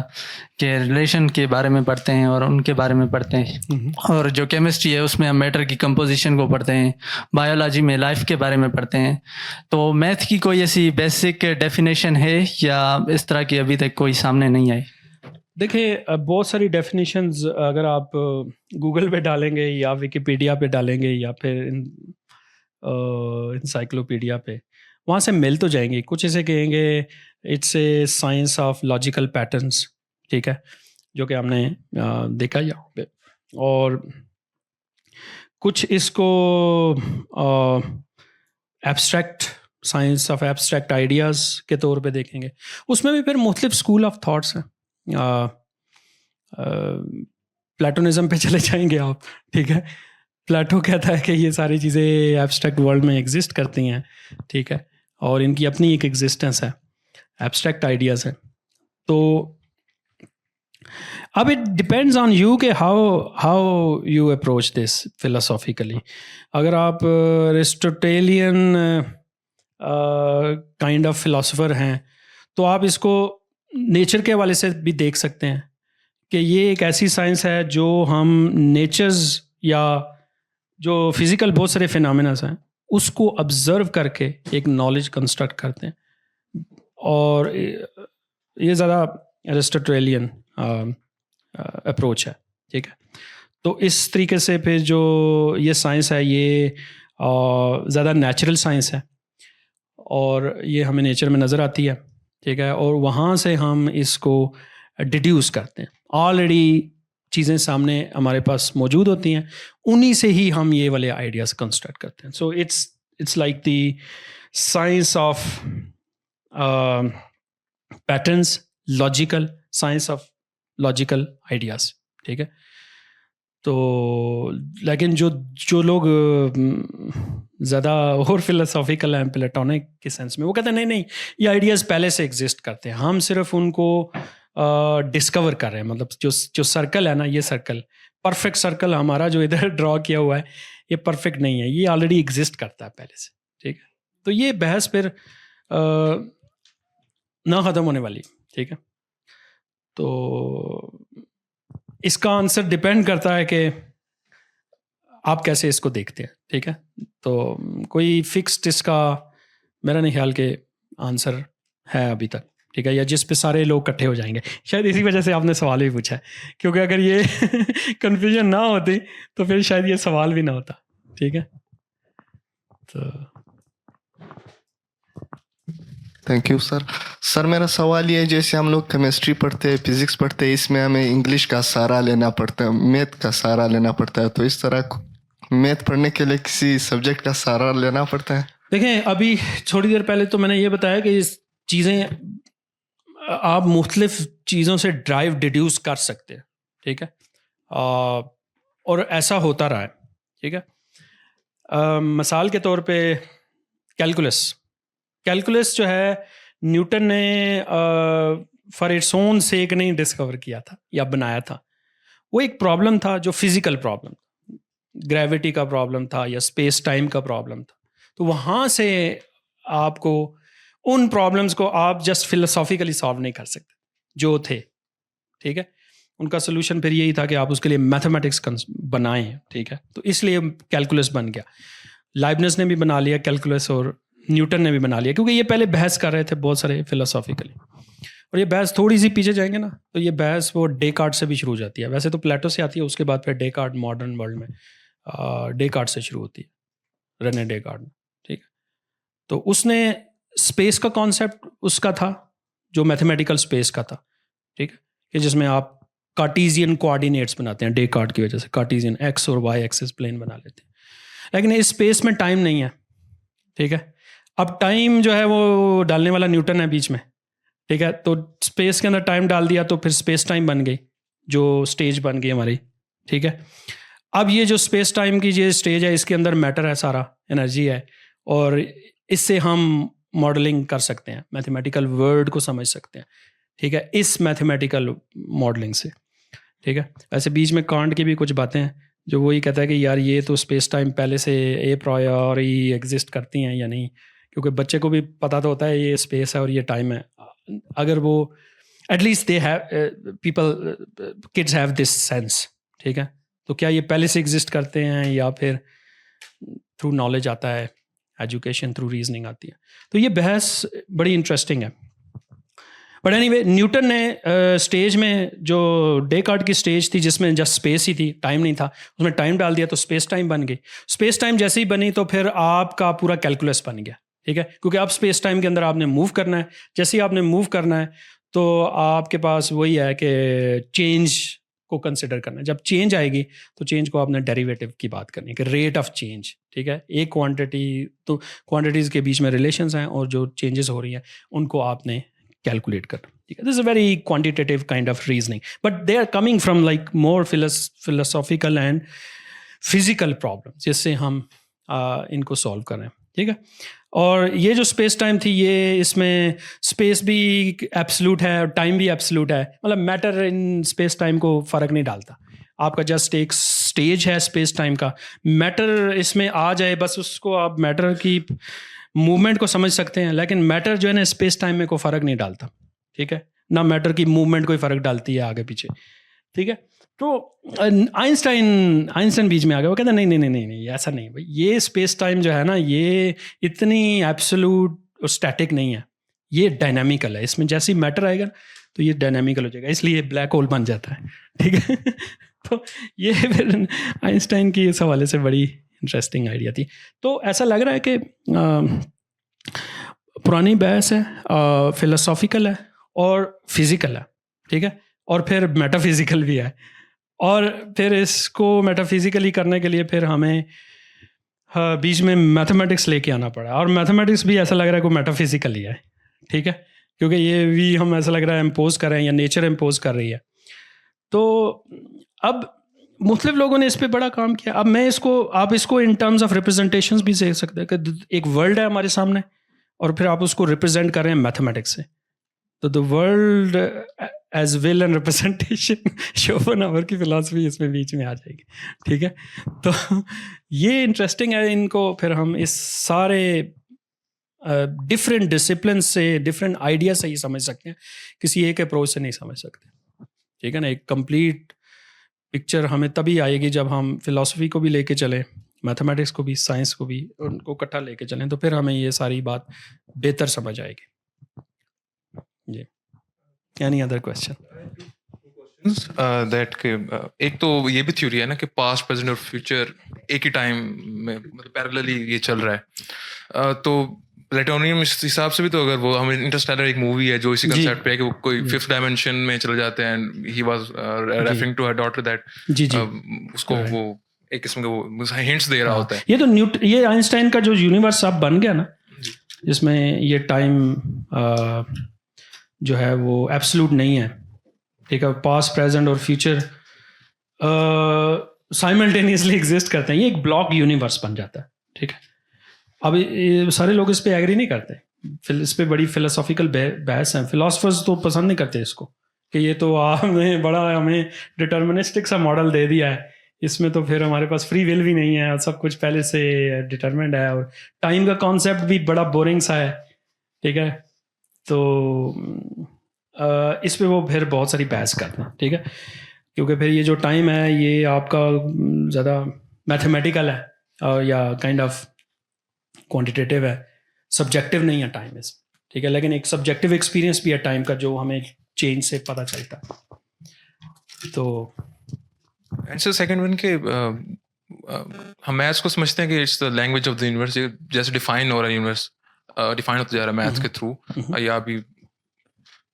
के रिलेशन के बारे में पढ़ते हैं और उनके बारे में पढ़ते हैं, और जो केमिस्ट्री है उसमें हम मैटर की कंपोजिशन को पढ़ते हैं, बायोलॉजी में लाइफ के बारे में पढ़ते हैं। तो मैथ की कोई ऐसी बेसिक डेफिनेशन है या इस तरह की अभी तक कोई सामने नहीं आई? देखिए, बहुत सारी डेफिनेशंस अगर आप गूगल पे डालेंगे या विकिपीडिया पे डालेंगे या फिर इंसाइक्लोपीडिया पे, वहाँ से मिल तो जाएंगे। कुछ ऐसे कहेंगे it's a science of logical patterns, ठीक है, जो कि हमने देखा यहाँ पे, और कुछ इसको abstract science of abstract ideas के तौर पे देखेंगे। उसमें भी फिर मुख्तलिफ स्कूल ऑफ थॉट्स हैं। प्लेटोनिज्म पे चले जाएंगे आप, ठीक है, प्लेटो कहता है कि ये सारी चीज़ें एब्स्ट्रैक्ट वर्ल्ड में एग्जिस्ट करती हैं, ठीक है, और इनकी अपनी एक एग्जिस्टेंस है, एब्स्ट्रैक्ट आइडियाज़ हैं। तो अब इट डिपेंड्स ऑन यू कि how you approach this philosophically. अगर आप एरिस्टोटेलियन काइंड ऑफ फिलोसोफर हैं तो आप इसको नेचर के हवाले से भी देख सकते हैं कि ये एक ऐसी साइंस है जो हम नेचर्स या जो फिज़िकल बहुत सारे फिनोमेनास हैं उसको ऑब्ज़र्व करके एक नॉलेज कंस्ट्रक्ट करते हैं. और ये ज़्यादा एरिस्टोटेलियन अप्रोच है. ठीक है. तो इस तरीके से फिर जो ये साइंस है ये ज़्यादा नेचुरल साइंस है और ये हमें नेचर में नज़र आती है. ठीक है. और वहाँ से हम इसको डिड्यूस करते हैं. ऑलरेडी चीज़ें सामने हमारे पास मौजूद होती हैं, उन्हीं से ही हम ये वाले आइडियाज़ कंस्ट्रक्ट करते हैं. So it's like the science of patterns, logical science of logical ideas. ठीक है. तो लेकिन जो लोग ज़्यादा और फिलोसॉफिकल हैं प्लेटोनिक के सेंस में, वो कहते हैं नहीं ये आइडियाज़ पहले से एग्जिस्ट करते हैं, हम सिर्फ उनको डिस्कवर कर रहे हैं. मतलब जो सर्कल है ना, ये सर्कल परफेक्ट सर्कल हमारा जो इधर ड्रॉ किया हुआ है ये परफेक्ट नहीं है, ये ऑलरेडी एग्जिस्ट करता है पहले से. ठीक है. तो ये बहस फिर ना ख़त्म होने वाली. ठीक है. तो इसका आंसर डिपेंड करता है कि आप कैसे इसको देखते हैं. ठीक है. तो कोई फिक्स्ड इसका मेरा नहीं ख्याल के आंसर है अभी तक. ठीक है. या जिस पे सारे लोग इकट्ठे हो जाएंगे. शायद इसी वजह से आपने सवाल भी पूछा है, क्योंकि अगर ये कन्फ्यूजन ना होती तो फिर शायद ये सवाल भी ना होता. ठीक है. तो थैंक यू सर. सर मेरा सवाल ये है, जैसे हम लोग केमिस्ट्री पढ़ते हैं, फिजिक्स पढ़ते हैं, इसमें हमें इंग्लिश का सहारा लेना पड़ता है, मैथ का सहारा लेना पड़ता है, तो इस तरह मैथ पढ़ने के लिए किसी सब्जेक्ट का सहारा लेना पड़ता है? देखें, अभी थोड़ी देर पहले तो मैंने ये बताया कि चीज़ें आप मुख्तलिफ चीज़ों से ड्राइव डिड्यूस कर सकते हैं. ठीक है. और ऐसा होता रहा है. ठीक है. मिसाल के तौर पे कैलकुलस जो है न्यूटन ने फॉर इट्स ओन सेक नहीं डिस्कवर किया था या बनाया था. वो एक प्रॉब्लम था जो फिजिकल प्रॉब्लम, ग्रेविटी का प्रॉब्लम था या स्पेस टाइम का प्रॉब्लम था. तो वहाँ से आपको उन प्रॉब्लम्स को आप जस्ट फिलोसॉफिकली सॉल्व नहीं कर सकते जो थे. ठीक है. उनका सोल्यूशन फिर यही था कि आप उसके लिए मैथमेटिक्स बनाएं. ठीक है. तो इसलिए कैलकुलस बन गया. लाइबनिज़ ने भी बना लिया कैलकुलस और न्यूटन ने भी बना लिया, क्योंकि ये पहले बहस कर रहे थे बहुत सारे फिलोसॉफिकली. और ये बहस थोड़ी सी पीछे जाएंगे ना तो ये बहस वो डेकार्ट से भी शुरू हो जाती है. वैसे तो प्लेटो से आती है, उसके बाद फिर डेकार्ट मॉडर्न वर्ल्ड में डेकार्ट से शुरू होती है, रेने डेकार्ट में. ठीक है. तो उसने स्पेस का कॉन्सेप्ट उसका था जो मैथमेटिकल स्पेस का था. ठीक है. कि जिसमें आप कार्टीजियन कोऑर्डिनेट्स बनाते हैं, डेकार्ट की वजह से कार्टीजियन एक्स और वाई एक्सिस प्लेन बना लेते हैं. लेकिन इस स्पेस में टाइम नहीं है. ठीक है. अब टाइम जो है वो डालने वाला न्यूटन है बीच में. ठीक है. तो स्पेस के अंदर टाइम डाल दिया तो फिर स्पेस टाइम बन गई, जो स्टेज बन गई हमारी. ठीक है. अब ये जो स्पेस टाइम की ये स्टेज है, इसके अंदर मैटर है, सारा एनर्जी है, और इससे हम मॉडलिंग कर सकते हैं, मैथमेटिकल वर्ड को समझ सकते हैं. ठीक है. इस मैथमेटिकल मॉडलिंग से. ठीक है. ऐसे बीच में कांट की भी कुछ बातें हैं जो वही कहता है कि यार ये तो स्पेस टाइम पहले से ए प्रायोरी एग्जिस्ट करती हैं या नहीं, क्योंकि बच्चे को भी पता तो होता है ये स्पेस है और ये टाइम है. अगर वो at least they have people kids have this sense. ठीक है. तो क्या ये पहले से एग्जिस्ट करते हैं या फिर थ्रू नॉलेज आता है, एजुकेशन थ्रू रीजनिंग आती है. तो ये बहस बड़ी इंटरेस्टिंग है. बट एनीवे, न्यूटन ने स्टेज में जो डेकार्ट की स्टेज थी जिसमें जस्ट स्पेस ही थी, टाइम नहीं था, उसमें टाइम डाल दिया तो स्पेस टाइम बन गई. स्पेस टाइम जैसे ही बनी तो फिर आपका पूरा कैलकुलस बन गया. ठीक है. क्योंकि आप स्पेस टाइम के अंदर आपने मूव करना है. जैसे ही आपने मूव करना है तो आपके पास वही है कि चेंज को कंसिडर करना है. जब चेंज आएगी तो चेंज को आपने डेरिवेटिव की बात करनी है कि रेट ऑफ चेंज. ठीक है. एक क्वांटिटी, तो क्वांटिटीज़ के बीच में रिलेशंस हैं और जो चेंजेस हो रही हैं उनको आपने कैलकुलेट करना. ठीक है. This is a very quantitative kind of reasoning, but they are coming from like more philosophical and physical problem, जिससे हम इनको सॉल्व कर रहे हैं. ठीक है. और ये जो स्पेस टाइम थी, ये इसमें स्पेस भी एब्सोल्यूट है और टाइम भी एब्सोल्यूट है, मतलब मैटर इन स्पेस टाइम को फ़र्क नहीं डालता, आपका जस्ट एक स्टेज है स्पेस टाइम का, मैटर इसमें आ जाए बस उसको आप मैटर की मूवमेंट को समझ सकते हैं, लेकिन मैटर जो है ना स्पेस टाइम में कोई फ़र्क नहीं डालता, ठीक है, ना मैटर की मूवमेंट कोई फ़र्क डालती है आगे पीछे, ठीक है। तो आइंस्टाइन बीच में आ गया, वो कहता नहीं नहीं नहीं नहीं नहीं ऐसा नहीं भाई, ये स्पेस टाइम जो है ना ये इतनी एब्सोल्यूट और स्टैटिक नहीं है, ये डायनामिकल है, इसमें जैसे ही मैटर आएगा तो ये डायनामिकल हो जाएगा, इसलिए ब्लैक होल बन जाता है, ठीक है। तो ये फिर आइंस्टाइन की इस हवाले से बड़ी इंटरेस्टिंग आइडिया थी। तो ऐसा लग रहा है कि पुरानी बहस है, फिलोसॉफिकल है और फिज़िकल है, ठीक है, और फिर मेटाफिज़िकल भी है, और फिर इसको मेटाफिज़िकली करने के लिए फिर हमें बीच में मैथमेटिक्स लेके आना पड़ा, और मैथमेटिक्स भी ऐसा लग रहा है कि मेटाफिज़िकल ही है, ठीक है, क्योंकि ये भी हम ऐसा लग रहा है इम्पोज कर रहे हैं या नेचर इम्पोज कर रही है। तो अब मुख्तलिफ लोगों ने इस पर बड़ा काम किया। अब मैं इसको, आप इसको इन टर्म्स ऑफ रिप्रेजेंटेशंस भी देख सकते हैं कि एक वर्ल्ड है हमारे सामने और फिर आप उसको रिप्रेजेंट कर रहे हैं मैथमेटिक्स से, तो the world as will and representation, Schopenhauer की फिलॉसफी इसमें बीच में आ जाएगी, ठीक है। तो ये इंटरेस्टिंग है, इनको फिर हम इस सारे डिफरेंट डिसिप्लिन से, डिफरेंट आइडिया से ही समझ सकते हैं, किसी एक अप्रोच से नहीं समझ सकते, ठीक है ना। एक कंप्लीट पिक्चर हमें तभी आएगी जब हम फिलॉसफी को भी लेके चलें, मैथमेटिक्स को भी, साइंस को भी, उनको इकट्ठा लेके चलें, तो फिर हमें ये सारी बात बेहतर समझ आएगी। जी, एनी अदर क्वेश्चन? दैट के एक तो ये भी थ्योरी है ना कि पास्ट, प्रेजेंट और फ्यूचर एक ही टाइम में मतलब पैरेलली ये चल रहा है। तो प्लेटोनियम इस हिसाब से भी, तो अगर वो हमें इंटरस्टेलर एक मूवी है जो इसी कंसेप्ट पे है कि वो कोई फिफ्थ डायमेंशन में चले जाते हैं, and he was referring to her daughter that, उसको वो एक किस्म का वो हिंट्स दे रहा होता है। ये तो ये आइंस्टाइन का जो यूनिवर्स अब बन गया ना, जिसमें ये टाइम जो है वो एब्सोल्यूट नहीं है, ठीक है, पास्ट, प्रेजेंट और फ्यूचर साइमल्टेनियसली एग्जिस्ट करते हैं, ये एक ब्लॉक यूनिवर्स बन जाता है, ठीक है। अब ये सारे लोग इस पे एग्री नहीं करते, फिर इस पे बड़ी फिलोसॉफिकल बहस है, फिलोसफर्स तो पसंद नहीं करते इसको कि ये तो आपने बड़ा हमें डिटर्मिनिस्टिक सा मॉडल दे दिया है, इसमें तो फिर हमारे पास फ्री विल भी नहीं है, सब कुछ पहले से डिटरमिन्ड है, और टाइम का कॉन्सेप्ट भी बड़ा बोरिंग सा है, ठीक है। तो इस पे वो फिर बहुत सारी बहस करते हैं, ठीक है, क्योंकि फिर ये जो टाइम है ये आपका ज़्यादा मैथमेटिकल है या काइंड ऑफ क्वांटिटेटिव है, सब्जेक्टिव नहीं है टाइम इस, ठीक है, लेकिन एक सब्जेक्टिव एक्सपीरियंस भी है टाइम का जो हमें चेंज से पता चलता है। तो एंड सर सेकंड वन के हम मैथ्स को समझते हैं कि it's the language of the universe, जैसे डिफाइन हो रहा है यूनिवर्स, डिफाइन होता जा रहा है मैथ्स के थ्रू, या भी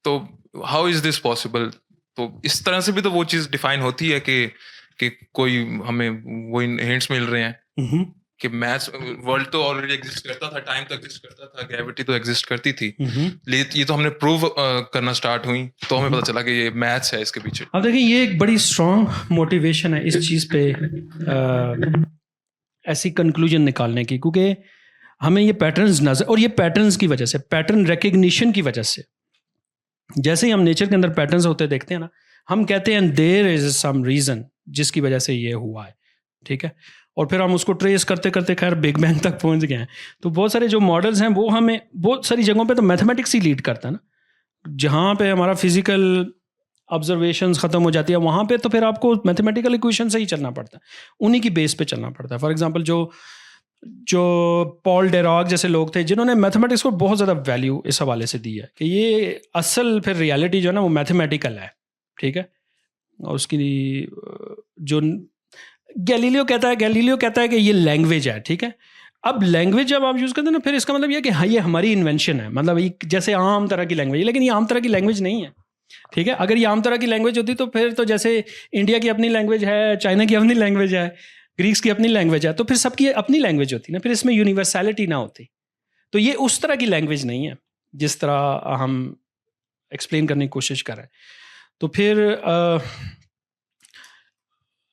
तो हाउ इज दिस पॉसिबल? तो इस तरह से भी तो वो चीज़ डिफाइन होती है कि कोई हमें वो हिंट्स मिल रहे हैं कि मैथ्स वर्ल्ड तो ऑलरेडी एग्जिस्ट करता था, टाइम तो एग्जिस्ट करता था, ग्रेविटी तो एग्जिस्ट करती थी, लेकिन ये तो हमने प्रूव करना स्टार्ट हुई तो हमें पता चला कि ये मैथ्स है इसके पीछे। अब देखिए ये एक बड़ी स्ट्रॉन्ग मोटिवेशन है इस चीज़ पे ऐसी कंक्लूजन निकालने की, क्योंकि हमें ये पैटर्न्स नजर, और ये पैटर्न्स की वजह से, पैटर्न रिकग्निशन की वजह से, जैसे ही हम नेचर के अंदर पैटर्न्स होते देखते हैं ना, हम कहते हैं देयर इज सम रीज़न जिसकी वजह से ये हुआ है, ठीक है, और फिर हम उसको ट्रेस करते करते खैर बिग बैंग तक पहुंच गए हैं। तो बहुत सारे जो मॉडल्स हैं वो हमें बहुत सारी जगहों पे तो मैथमेटिक्स ही लीड करता है ना, जहाँ पे हमारा फिजिकल ऑब्जर्वेशंस ख़त्म हो जाती है वहाँ पे तो फिर आपको मैथमेटिकल इक्वेशन से ही चलना पड़ता है, उन्हीं की बेस पे चलना पड़ता है। फॉर एग्जांपल जो पॉल डेरॉक जैसे लोग थे जिन्होंने मैथमेटिक्स को बहुत ज़्यादा वैल्यू इस हवाले से दी है कि ये असल फिर रियलिटी जो है ना वो मैथमेटिकल है, ठीक है। और उसकी जो गैलीलियो कहता है कि ये लैंग्वेज है, ठीक है। अब लैंग्वेज जब आप यूज़ करते हैं ना, फिर इसका मतलब ये कि हाँ ये हमारी इन्वेंशन है, मतलब ये जैसे आम तरह की लैंग्वेज है, लेकिन ये आम तरह की लैंग्वेज नहीं है, ठीक है। अगर ये आम तरह की लैंग्वेज होती तो फिर तो जैसे इंडिया की अपनी लैंग्वेज है, चाइना की अपनी लैंग्वेज है, ग्रीक्स की अपनी लैंग्वेज है, तो फिर सबकी अपनी लैंग्वेज होती ना, फिर इसमें यूनिवर्सैलिटी ना होती। तो ये उस तरह की लैंग्वेज नहीं है जिस तरह हम एक्सप्लेन करने की कोशिश कर रहे हैं। तो फिर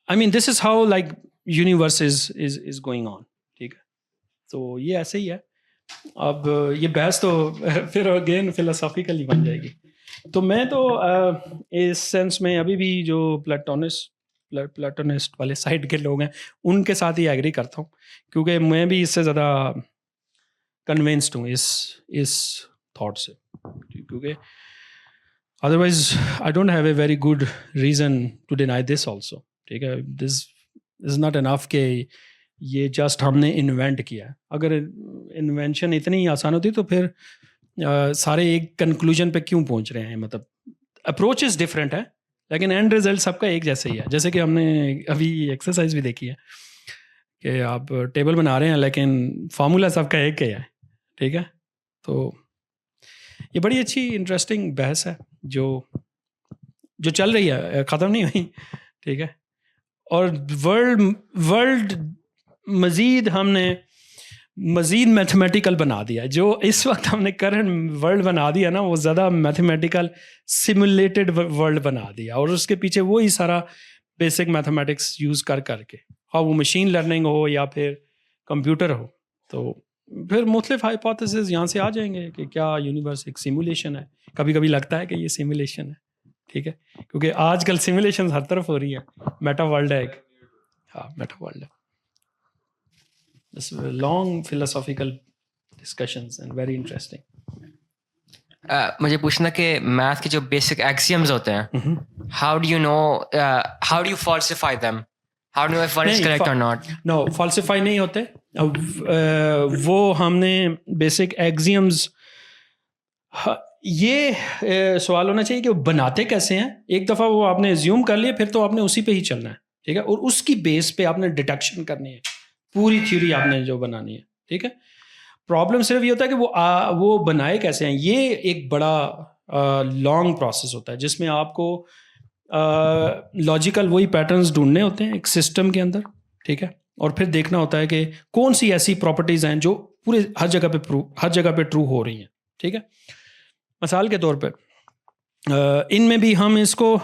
I mean this is how like universe is going on, ठीक है। तो ये ऐसे ही है। अब ये बहस तो फिर अगेन फिलोसॉफिकली बन जाएगी। तो मैं तो इस सेंस में अभी भी जो प्लेटोनिस्ट वाले साइड के लोग हैं उनके साथ ही एग्री करता हूँ, क्योंकि मैं भी इससे ज़्यादा कन्विंस्ड हूँ इस थॉट से, क्योंकि otherwise I don't have a very good reason to deny this also. ठीक है, दिस इज़ नॉट इनफ के ये जस्ट हमने इन्वेंट किया है। अगर इन्वेंशन इतनी आसान होती तो फिर सारे एक कंक्लूजन पे क्यों पहुंच रहे हैं। मतलब अप्रोच इज़ डिफरेंट है, लेकिन एंड रिजल्ट सबका एक जैसे ही है। जैसे कि हमने अभी एक्सरसाइज भी देखी है कि आप टेबल बना रहे हैं लेकिन फार्मूला सबका एक ही है। ठीक है, तो ये बड़ी अच्छी इंटरेस्टिंग बहस है जो चल रही है, ख़त्म नहीं हुई। ठीक है, और वर्ल्ड मज़ीद मैथमेटिकल बना दिया। जो इस वक्त हमने करंट वर्ल्ड बना दिया ना, वो ज़्यादा मैथमेटिकल सिमुलेटेड वर्ल्ड बना दिया, और उसके पीछे वही सारा बेसिक मैथमेटिक्स यूज़ करके, हाँ वो मशीन लर्निंग हो या फिर कंप्यूटर हो, तो फिर मुख्तलिफ हाइपोथेसिस यहाँ से आ जाएंगे कि क्या यूनिवर्स एक सिमुलेशन है। कभी कभी लगता है कि ये सिमुलेशन है। ठीक है, क्योंकि आजकल सिमुलेशन हर तरफ हो रही है। मेटा वर्ल्ड है एक, हाँ मेटा वर्ल्ड है। This long philosophical discussions and very interesting. मुझे पूछना कि मैथ के जो बेसिक एक्सियम्स होते हैं, how do you know, how do you falsify them? How do you know if one is correct or not? No, falsify नहीं होते। वो हमने बेसिक एक्सियम्स, ये सवाल होना चाहिए कि वो बनाते कैसे हैं। एक दफ़ा वो आपने एज्यूम कर लिया, फिर तो आपने उसी पे ही चलना है। ठीक है, और उसकी बेस पे आपने डिटेक्शन करनी है, पूरी थ्योरी आपने जो बनानी है। ठीक है, प्रॉब्लम सिर्फ ये होता है कि वो बनाए कैसे हैं। ये एक बड़ा लॉन्ग प्रोसेस होता है जिसमें आपको लॉजिकल वही पैटर्न्स ढूंढने होते हैं एक सिस्टम के अंदर। ठीक है, और फिर देखना होता है कि कौन सी ऐसी प्रॉपर्टीज़ हैं जो पूरे हर जगह पे ट्रू हो रही हैं। ठीक है, मिसाल के तौर पे इनमें भी हम इसको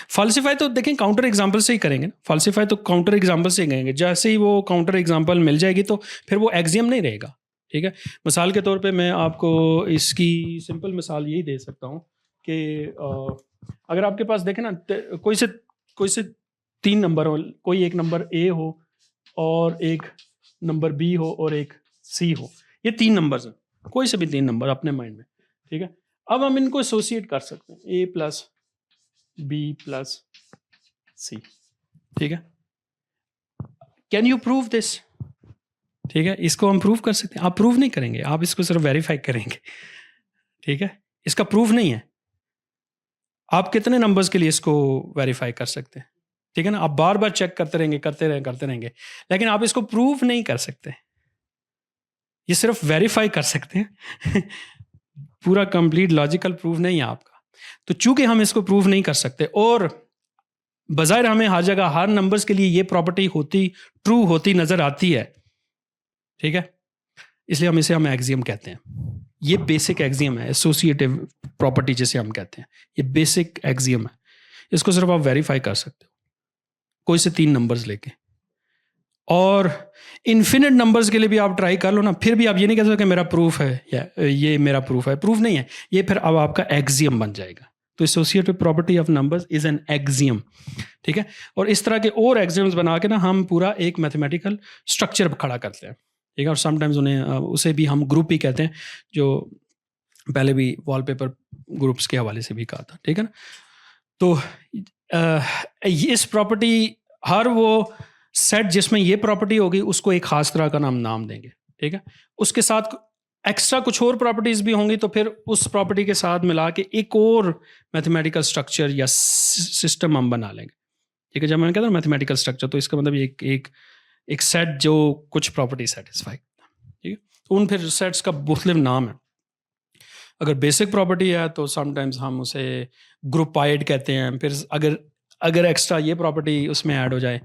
फॉल्सिफाई तो देखें काउंटर एग्जांपल से ही करेंगे ना। फॉल्सिफाई तो काउंटर एग्जांपल से ही करेंगे। जैसे ही वो काउंटर एग्जांपल मिल जाएगी तो फिर वो एक्सियम नहीं रहेगा। ठीक है, मिसाल के तौर पे मैं आपको इसकी सिंपल मिसाल यही दे सकता हूँ कि अगर आपके पास देखें ना, कोई से 3 नंबर हो, कोई एक नंबर ए हो और एक नंबर बी हो और एक सी हो। ये 3 नंबर्स हैं, कोई से भी 3 नंबर अपने माइंड में। ठीक है, अब हम इनको एसोसिएट कर सकते हैं, ए प्लस बी प्लस सी। ठीक है, कैन यू प्रूव दिस? ठीक है, इसको हम प्रूव कर सकते हैं। आप प्रूव नहीं करेंगे, आप इसको सिर्फ वेरीफाई करेंगे। ठीक है, इसका प्रूफ नहीं है। आप कितने नंबर्स के लिए इसको वेरीफाई कर सकते हैं? ठीक है ना, आप बार बार चेक करते रहेंगे, लेकिन आप इसको प्रूफ नहीं कर सकते। ये सिर्फ वेरीफाई कर सकते हैं पूरा कंप्लीट लॉजिकल प्रूफ नहीं है आपका। तो चूंकि हम इसको प्रूफ नहीं कर सकते और बज़ाहिर हमें हर जगह हर नंबर्स के लिए ये प्रॉपर्टी ट्रू होती नजर आती है। ठीक है, इसलिए हम एक्सियम कहते हैं। ये बेसिक एक्सियम है, एसोसिएटिव प्रॉपर्टी जिसे हम कहते हैं, ये बेसिक एक्सियम है। इसको सिर्फ आप वेरीफाई कर सकते हो कोई से 3 नंबर्स लेके, और इन्फिनिट नंबर्स के लिए भी आप ट्राई कर लो ना, फिर भी आप ये नहीं कह सकते मेरा प्रूफ है या ये मेरा प्रूफ है। प्रूफ नहीं है ये, फिर अब आपका एक्सियम बन जाएगा। तो associative property of numbers is an axiom. ठीक है, और इस तरह के और एक्सियम्स बना के ना हम पूरा एक मैथमेटिकल स्ट्रक्चर खड़ा करते हैं। ठीक है, और समटाइम्स उसे भी हम ग्रुप ही कहते हैं, जो पहले भी वॉलपेपर ग्रुप्स के हवाले से भी कहा था। ठीक है ना, तो इस प्रॉपर्टी, हर वो सेट जिसमें ये प्रॉपर्टी होगी उसको एक खास तरह का नाम देंगे। ठीक है, उसके साथ एक्स्ट्रा कुछ और प्रॉपर्टीज भी होंगी, तो फिर उस प्रॉपर्टी के साथ मिला के एक और मैथमेटिकल स्ट्रक्चर या सिस्टम हम बना लेंगे। ठीक है, जब मैंने कहता हूँ मैथमेटिकल स्ट्रक्चर, तो इसका मतलब एक सेट जो कुछ प्रॉपर्टी सेटिस्फाई। ठीक है, तो उन फिर सेट्स का मुख्तलिफ नाम है। अगर बेसिक प्रॉपर्टी है तो समटाइम्स हम उसे ग्रुपाइड कहते हैं। फिर अगर एक्स्ट्रा ये प्रॉपर्टी उसमें ऐड हो जाए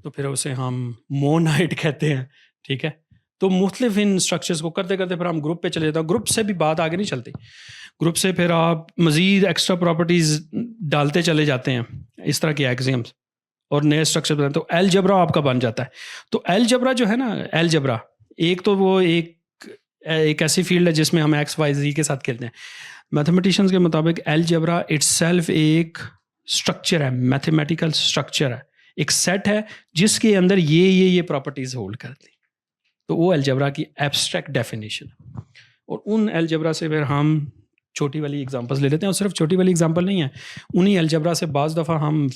तो फिर उसे हम मोनाइड कहते हैं। ठीक है, तो मुख्तलिफ इन स्ट्रक्चर्स को करते करते फिर हम ग्रुप पे चले जाते हैं। ग्रुप से भी बात आगे नहीं चलती, ग्रुप से फिर आप मज़ीद एक्स्ट्रा प्रॉपर्टीज़ डालते चले जाते हैं, इस तरह के एक्सियम्स, और नए स्ट्रक्चर बनाते, तो अलजेब्रा आपका बन जाता है। तो अलजेब्रा जो है ना, अलजेब्रा एक तो वो एक एक ऐसी फील्ड है जिसमें हम एक्स वाई जी के साथ खेलते हैं। मैथमेटिशियंस के मुताबिक अलजेब्रा इटसेल्फ एक स्ट्रक्चर है, मैथमेटिकल स्ट्रक्चर है, एक सेट है जिसके अंदर ये प्रॉपर्टीज होल्ड करती, तो वो अलजेब्रा की एब्स्ट्रैक्ट डेफिनेशन है। और उन अलजेब्रा से फिर हम छोटी वाली एग्जांपल्स ले लेते हैं, और सिर्फ छोटी वाली एग्जांपल नहीं है, उन्हीं अलजेब्रा से बाज़ दफ़ा हम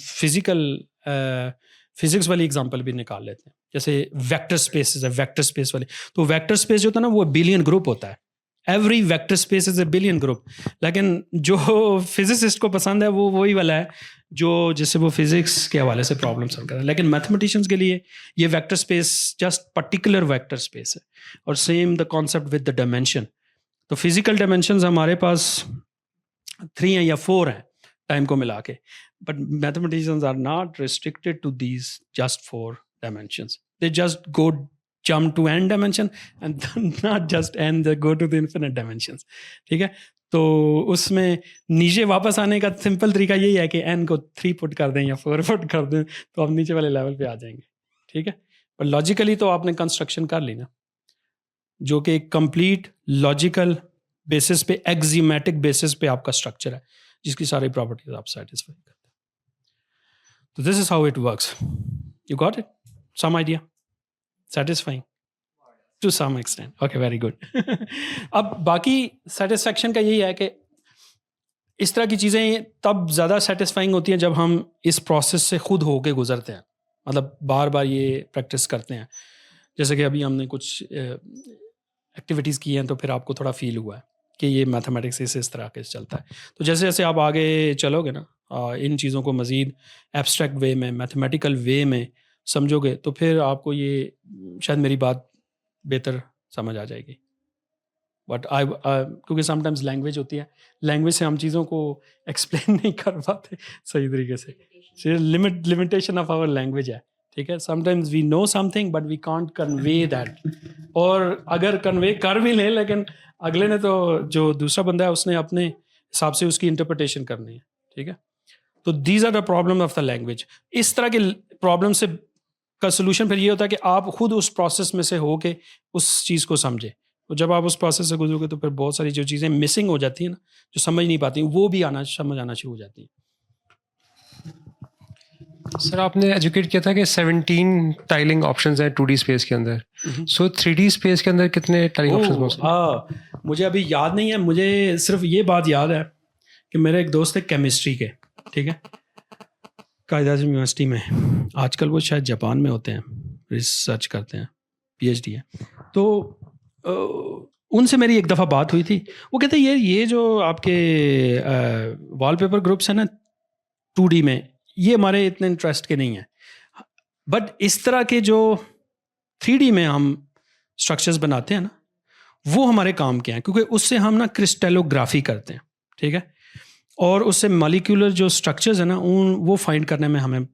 फिजिक्स वाली एग्जांपल भी निकाल लेते हैं। जैसे वेक्टर स्पेस है, वेक्टर स्पेस वाली, तो वेक्टर स्पेस जो होता है ना वो बिलियन ग्रुप होता है, every vector space is a billion group. लेकिन जो फिजिसिस्ट को पसंद है वो वही वाला है जो जिससे वो फिजिक्स के हवाले से प्रॉब्लम सॉल्व करता है। लेकिन मैथमेटिशियंस के लिए ये vector space just particular vector space है। और same the concept with the dimension. तो फिजिकल डायमेंशंस हमारे पास 3 हैं या 4 हैं टाइम को मिला के, but mathematicians are not restricted to these just 4 dimensions. They just jump to n dimension and not just n, they go to the infinite dimensions. ठीक है, तो उसमें नीचे वापस आने का सिंपल तरीका यही है कि n को 3 पुट कर दें या 4 पुट कर दें तो आप नीचे वाले लेवल पे आ जाएंगे। ठीक है, पर लॉजिकली तो आपने कंस्ट्रक्शन कर ली ना, जो कि कंप्लीट लॉजिकल बेसिस पे, एक्सियोमेटिक बेसिस पे आपका स्ट्रक्चर है जिसकी सारी प्रॉपर्टीज आप सेटिस्फाई करते हैं। तो this is how it works. You got it? Some idea? Satisfying? To some extent. Okay, very good. अब बाकी satisfaction का यही है कि इस तरह की चीज़ें तब ज़्यादा satisfying होती हैं जब हम इस process से खुद होके गुजरते हैं, मतलब बार बार ये practice करते हैं। जैसे कि अभी हमने कुछ activities की हैं तो फिर आपको थोड़ा feel हुआ है कि ये mathematics इस तरह के चलता है। तो जैसे जैसे आप आगे चलोगे ना, इन चीज़ों को मज़ीद abstract way में, mathematical way में समझोगे तो फिर आपको ये शायद मेरी बात बेहतर समझ आ जाएगी। बट क्योंकि समटाइम्स लैंग्वेज होती है, लैंग्वेज से हम चीज़ों को एक्सप्लेन नहीं कर पाते सही तरीके से। लिमिटेशन ऑफ आवर लैंग्वेज है। ठीक है, sometimes we know something but we can't convey that, और अगर कन्वे कर भी लें लेकिन अगले ने तो, जो दूसरा बंदा है उसने अपने हिसाब से उसकी इंटरप्रिटेशन करनी है। ठीक है, तो these are the problem of the language. इस तरह के प्रॉब्लम से का सोल्यूशन फिर ये होता है कि आप खुद उस प्रोसेस में से हो के उस चीज़ को समझें। तो जब आप उस प्रोसेस से गुजरोगे तो फिर बहुत सारी जो चीज़ें मिसिंग हो जाती हैं ना, जो समझ नहीं पाती, वो भी समझ आना शुरू हो जाती हैं। सर आपने एजुकेट किया था कि 17 टाइलिंग ऑप्शंस हैं 2D स्पेस के अंदर, सो 3D स्पेस के अंदर कितने टाइलिंग ऑप्शंस हो सकते हैं? हाँ, मुझे अभी याद नहीं है, मुझे सिर्फ ये बात याद है कि मेरे एक दोस्त है केमिस्ट्री के, ठीक है, कायद आज़म यूनिवर्सिटी में, आजकल वो शायद जापान में होते हैं, रिसर्च करते हैं, PhD है। तो उनसे मेरी एक दफ़ा बात हुई थी। वो कहते हैं ये जो आपके वॉलपेपर ग्रुप्स हैं ना 2D में, ये हमारे इतने इंटरेस्ट के नहीं हैं, बट इस तरह के जो 3D में हम स्ट्रक्चर्स बनाते हैं ना, वो हमारे काम के हैं, क्योंकि उससे हम ना क्रिस्टलोग्राफी करते हैं। ठीक है, और उससे मॉलिक्यूलर जो स्ट्रक्चर्स हैं ना, वो फाइंड करने में हमें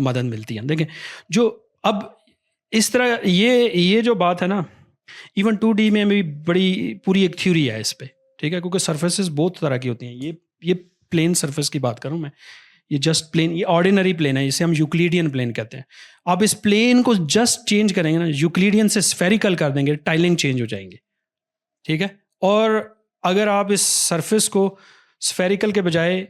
मदद मिलती है। देखिए, जो अब इस तरह ये जो बात है ना, इवन 2D में भी बड़ी पूरी एक थ्योरी है इस पे। ठीक है, क्योंकि सर्फेसेस बहुत तरह की होती हैं। ये प्लेन सर्फेस की बात करूँ मैं, ये जस्ट प्लेन, ये ऑर्डिनरी प्लेन है, इसे हम यूक्लिडियन प्लेन कहते हैं। आप इस प्लेन को जस्ट चेंज करेंगे ना, यूक्लिडियन से स्फेरिकल कर देंगे, टाइलिंग चेंज हो जाएंगे। ठीक है, और अगर आप इस सरफेस को स्फेरिकल के बजाय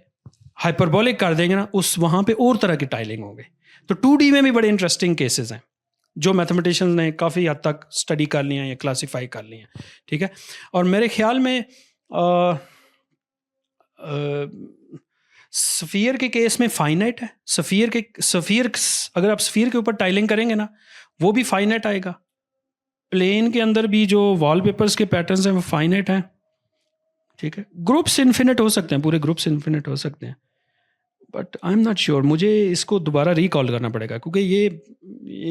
हाइपरबोलिक कर देंगे ना, उस वहाँ पे और तरह की टाइलिंग होगी। तो 2D में भी बड़े इंटरेस्टिंग केसेस हैं जो मैथमेटिशियंस ने काफ़ी हद तक स्टडी कर लिए हैं या क्लासीफाई कर लिए हैं। ठीक है, और मेरे ख्याल में स्फीयर के केस में फाइनाइट है। स्फीयर अगर आप स्फीयर के ऊपर टाइलिंग करेंगे ना, वो भी फाइनाइट आएगा। प्लेन के अंदर भी जो वॉलपेपर्स के पैटर्न्स हैं वो फाइनाइट हैं। ठीक है, ग्रुप्स इन्फिनिट हो सकते हैं, पूरे ग्रुप्स इन्फिनिट हो सकते हैं, but I am not sure. मुझे इसको दोबारा रिकॉल करना पड़ेगा, क्योंकि ये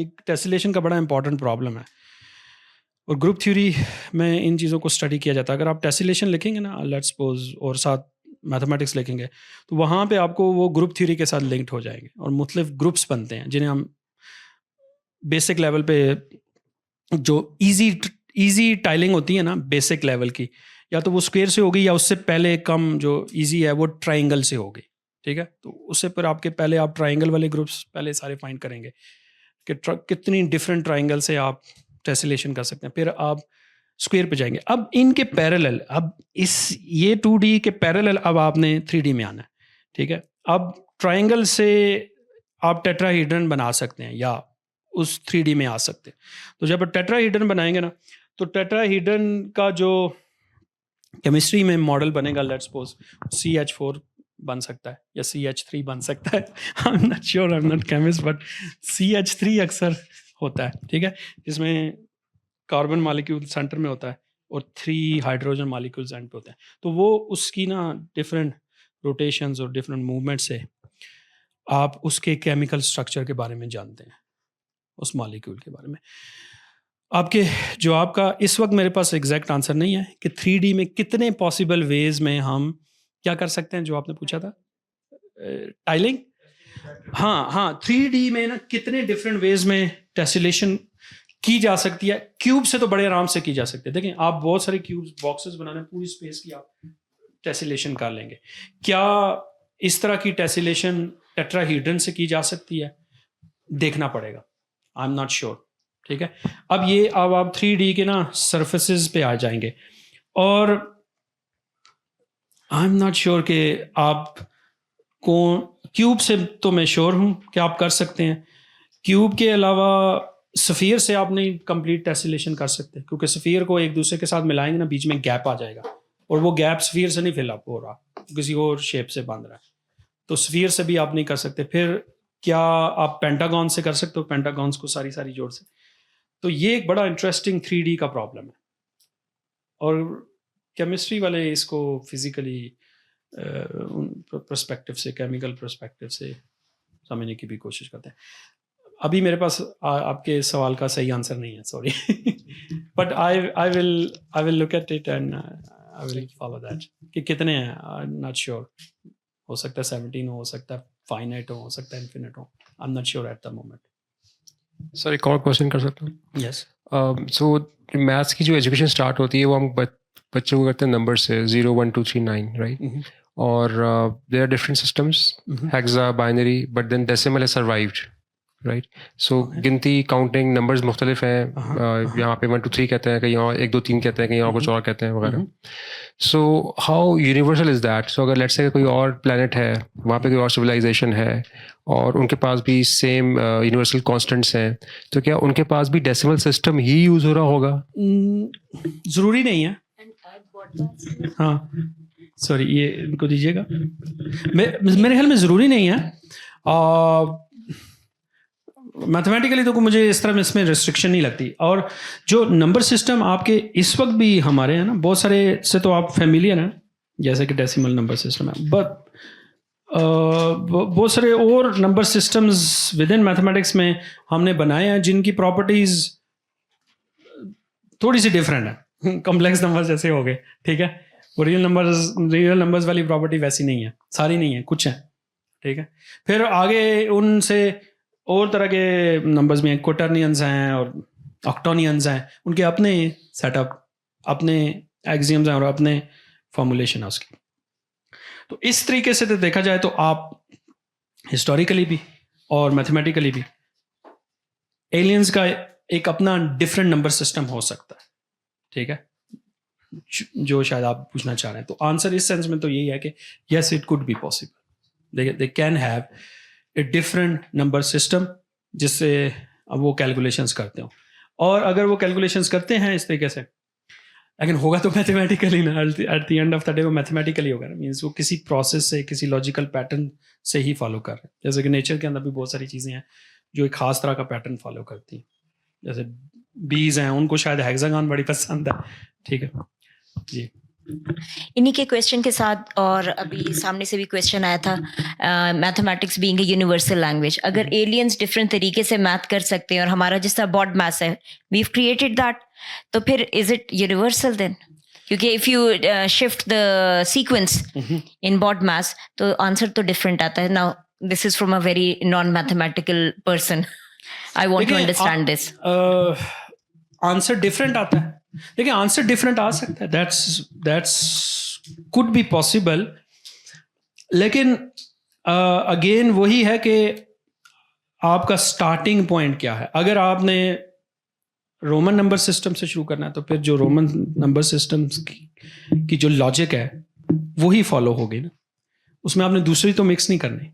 एक टेसिलेशन का बड़ा इंपॉर्टेंट प्रॉब्लम है, और ग्रुप थ्योरी में इन चीज़ों को स्टडी किया जाता है। अगर आप टेसिलेशन लिखेंगे ना, लेट्स सपोज, और साथ मैथमेटिक्स लिखेंगे, तो वहाँ पे आपको वो ग्रुप थ्योरी के साथ लिंक्ड हो जाएंगे, और मुख्तलिफ ग्रुप्स बनते हैं जिन्हें हम बेसिक लेवल पे, जो ईजी टाइलिंग होती है ना बेसिक लेवल की, या तो वो स्क्वायर से होगी या उससे पहले कम जो इजी है वो ट्राइंगल से होगी। ठीक है, तो उससे पर आपके पहले आप ट्राइंगल वाले ग्रुप्स पहले सारे फाइंड करेंगे कि कितनी डिफरेंट ट्राइंगल से आप टेसिलेशन कर सकते हैं। फिर आप स्क्वायर पे जाएंगे। अब इनके पैरेलल, अब इस ये 2D के पैरेलल अब आपने 3D में आना है, ठीक है। अब ट्रायंगल से आप टेट्राहीड्रन बना सकते हैं या उस 3D में आ सकते हैं। तो जब टेट्राहीड्रन बनाएंगे ना, तो टेट्राहीड्रन का जो केमिस्ट्री में मॉडल बनेगा, लेट्स सपोज CH4 बन सकता है या CH3 बन सकता है। I am not sure, I am not chemist, but CH3 अक्सर होता है, ठीक है, जिसमें कार्बन मॉलिक्यूल सेंटर में होता है और 3 हाइड्रोजन मॉलिक्यूल्स एंड पे होते हैं। तो वो उसकी ना डिफरेंट रोटेशंस और डिफरेंट मूवमेंट से आप उसके केमिकल स्ट्रक्चर के बारे में जानते हैं, उस मॉलिक्यूल के बारे में। आपके जो आपका इस वक्त मेरे पास एग्जैक्ट आंसर नहीं है कि 3D में कितने पॉसिबल वेज में हम क्या कर सकते हैं, जो आपने पूछा था टाइलिंग। हाँ 3D में ना कितने डिफरेंट वेज में टेसिलेशन की जा सकती है। क्यूब से तो बड़े आराम से की जा सकती है। देखें, आप बहुत सारे क्यूब्स बॉक्सेस बनाने, पूरी स्पेस की आप टेसिलेशन कर लेंगे। क्या इस तरह की टेसिलेशन टेट्राहीड्रन से की जा सकती है? देखना पड़ेगा, आई एम नॉट श्योर, ठीक है। अब आप 3D के ना सरफेसेस पे आ जाएंगे और आई एम नॉट श्योर कि आप क्यूब से तो मैं श्योर हूं कि आप कर सकते हैं। क्यूब के अलावा सफ़ीर से आप नहीं कंप्लीट टेसिलेशन कर सकते, क्योंकि सफ़ीर को एक दूसरे के साथ मिलाएंगे ना, बीच में गैप आ जाएगा और वो गैप सफ़ीर से नहीं फिल अप हो रहा, किसी और शेप से बन रहा है। तो सफ़ीर से भी आप नहीं कर सकते। फिर क्या आप पेंटागन से कर सकते हो? पेंटागन्स को सारी जोड़ से। तो ये एक बड़ा इंटरेस्टिंग 3D का प्रॉब्लम है और केमिस्ट्री वाले इसको फिजिकली पर्सपेक्टिव से, केमिकल पर्सपेक्टिव से समझने की भी कोशिश करते हैं। अभी मेरे पास आपके सवाल का सही आंसर नहीं है, sorry, but I will look at it and I will follow that. कि कितने हैं, आई एम नॉट श्योर। हो सकता है 17 हो सकता है फाइनाइट हो सकता है इन्फिनिट हो, I am not sure at the moment. Sir एक और क्वेश्चन कर सकता हूँ? यस। सो मैथ्स की जो एजुकेशन स्टार्ट होती है वो हम बच्चों को करते हैं नंबर से 0 1 2 3 9, राइट? और there are different systems, hexa, binary, but then decimal has survived, right? So गिनती, काउंटिंग, नंबर्स मुख्तलिफ हैं। यहाँ पे 1 2 3 कहते हैं, कहीं और 1 2 3 कहते हैं, कहीं और कुछ और कहते हैं वगैरह। So how universal is that? So अगर लेट्स से कोई और प्लेनेट है, वहाँ पे कोई और सिविलाइजेशन है और उनके पास भी सेम यूनिवर्सल कॉन्स्टेंट्स हैं, तो क्या उनके पास भी डेसिमल सिस्टम ही यूज़ हो रहा होगा? ज़रूरी नहीं है। हाँ सॉरी, ये इनको दीजिएगा। मेरे ख्याल में ज़रूरी नहीं है। मैथमेटिकली तो मुझे इस तरह इसमें रिस्ट्रिक्शन नहीं लगती। और जो नंबर सिस्टम आपके इस वक्त भी हमारे हैं ना, बहुत सारे से तो आप फेमिलियर हैं, जैसे कि डेसिमल नंबर सिस्टम है, बट बहुत सारे और number systems with in mathematics में हमने बनाए हैं जिनकी प्रॉपर्टीज़ थोड़ी सी डिफरेंट है। कॉम्प्लेक्स नंबर जैसे हो गए, ठीक है, वो रियल नंबर्स वाली प्रॉपर्टी वैसी नहीं है, सारी नहीं है, कुछ है, ठीक है। फिर आगे उनसे और तरह के नंबर्स में क्वाटर्नियंस हैं और ऑक्टोनियंस हैं, उनके अपने सेटअप, अपने एक्सियम्स हैं और अपने फॉर्मुलेशन है उसकी। तो इस तरीके से तो देखा जाए तो आप हिस्टोरिकली भी और मैथमेटिकली भी एलियंस का एक अपना डिफरेंट नंबर सिस्टम हो सकता है, ठीक है, जो शायद आप पूछना चाह रहे हैं। तो आंसर इस सेंस में तो यही है कि yes, it could be possible, they can have a different number system जिससे अब वो कैलकुलेशंस करते हो। और अगर वो कैलकुलेशंस करते हैं इस तरीके से, लेकिन होगा तो मैथमेटिकली ना, eight the end of the day वो मैथमेटिकली होगा, मीन्स वो किसी प्रोसेस से, किसी लॉजिकल पैटर्न से ही फॉलो कर रहे हैं। जैसे कि नेचर के अंदर भी बहुत सारी चीज़ें हैं जो एक खास तरह का पैटर्न फॉलो करती हैं। जैसे बीज हैं, उनको शायद हेक्सागन बड़ी पसंद है, ठीक है जी। इन्हीं के क्वेश्चन के साथ, और अभी सामने से भी क्वेश्चन आया था, mathematics being a universal language, अगर एलियंस डिफरेंट तरीके से मैथ कर सकते हैं और हमारा जिस तरह बॉड मैथ्स है, वी हैव क्रिएटेड दैट, तो फिर इज इट यूनिवर्सल देन? क्योंकि if you shift the sequence in BODMAS तो आंसर तो डिफरेंट आता है। Now this is from a very non mathematical person, I want to understand this. Answer different आता है, देखिए आंसर डिफरेंट आ सकता है, दैट्स कुड बी पॉसिबल, लेकिन अगेन वही है कि आपका स्टार्टिंग पॉइंट क्या है। अगर आपने रोमन नंबर सिस्टम से शुरू करना है तो फिर जो रोमन नंबर सिस्टम की जो लॉजिक है वही फॉलो होगी ना, उसमें आपने दूसरी तो मिक्स नहीं करनी,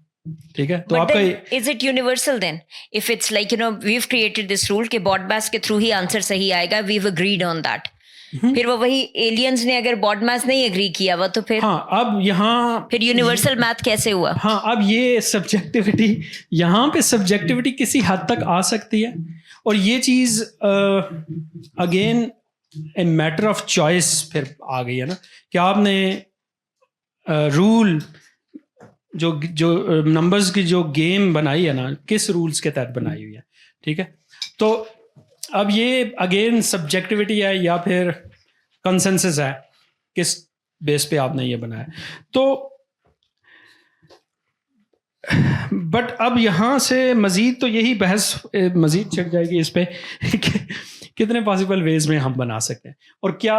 ठीक है। तो But आपका then, is it universal then? If it's like, you know, we've created this rule कि BODMAS के थ्रू ही आंसर सही आएगा, we've agreed on that. फिर वो वही एलियंस ने अगर BODMAS नहीं एग्री किया हुआ तो फिर हाँ, अब यहाँ फिर यूनिवर्सल मैथ कैसे हुआ? हाँ, अब ये सब्जेक्टिविटी, यहाँ पे सब्जेक्टिविटी किसी हद तक आ सकती है, और ये चीज़ again a matter of choice फिर आ गई है ना, कि आपने रूल जो नंबर्स की जो गेम बनाई है ना, किस रूल्स के तहत बनाई हुई है, ठीक है। तो अब ये अगेन सब्जेक्टिविटी है या फिर कंसेंसस है, किस बेस पे आपने ये बनाया। तो बट अब यहाँ से मज़ीद तो यही बहस मज़ीद चढ़ जाएगी इस पे कितने पॉसिबल वेज में हम बना सकते हैं और क्या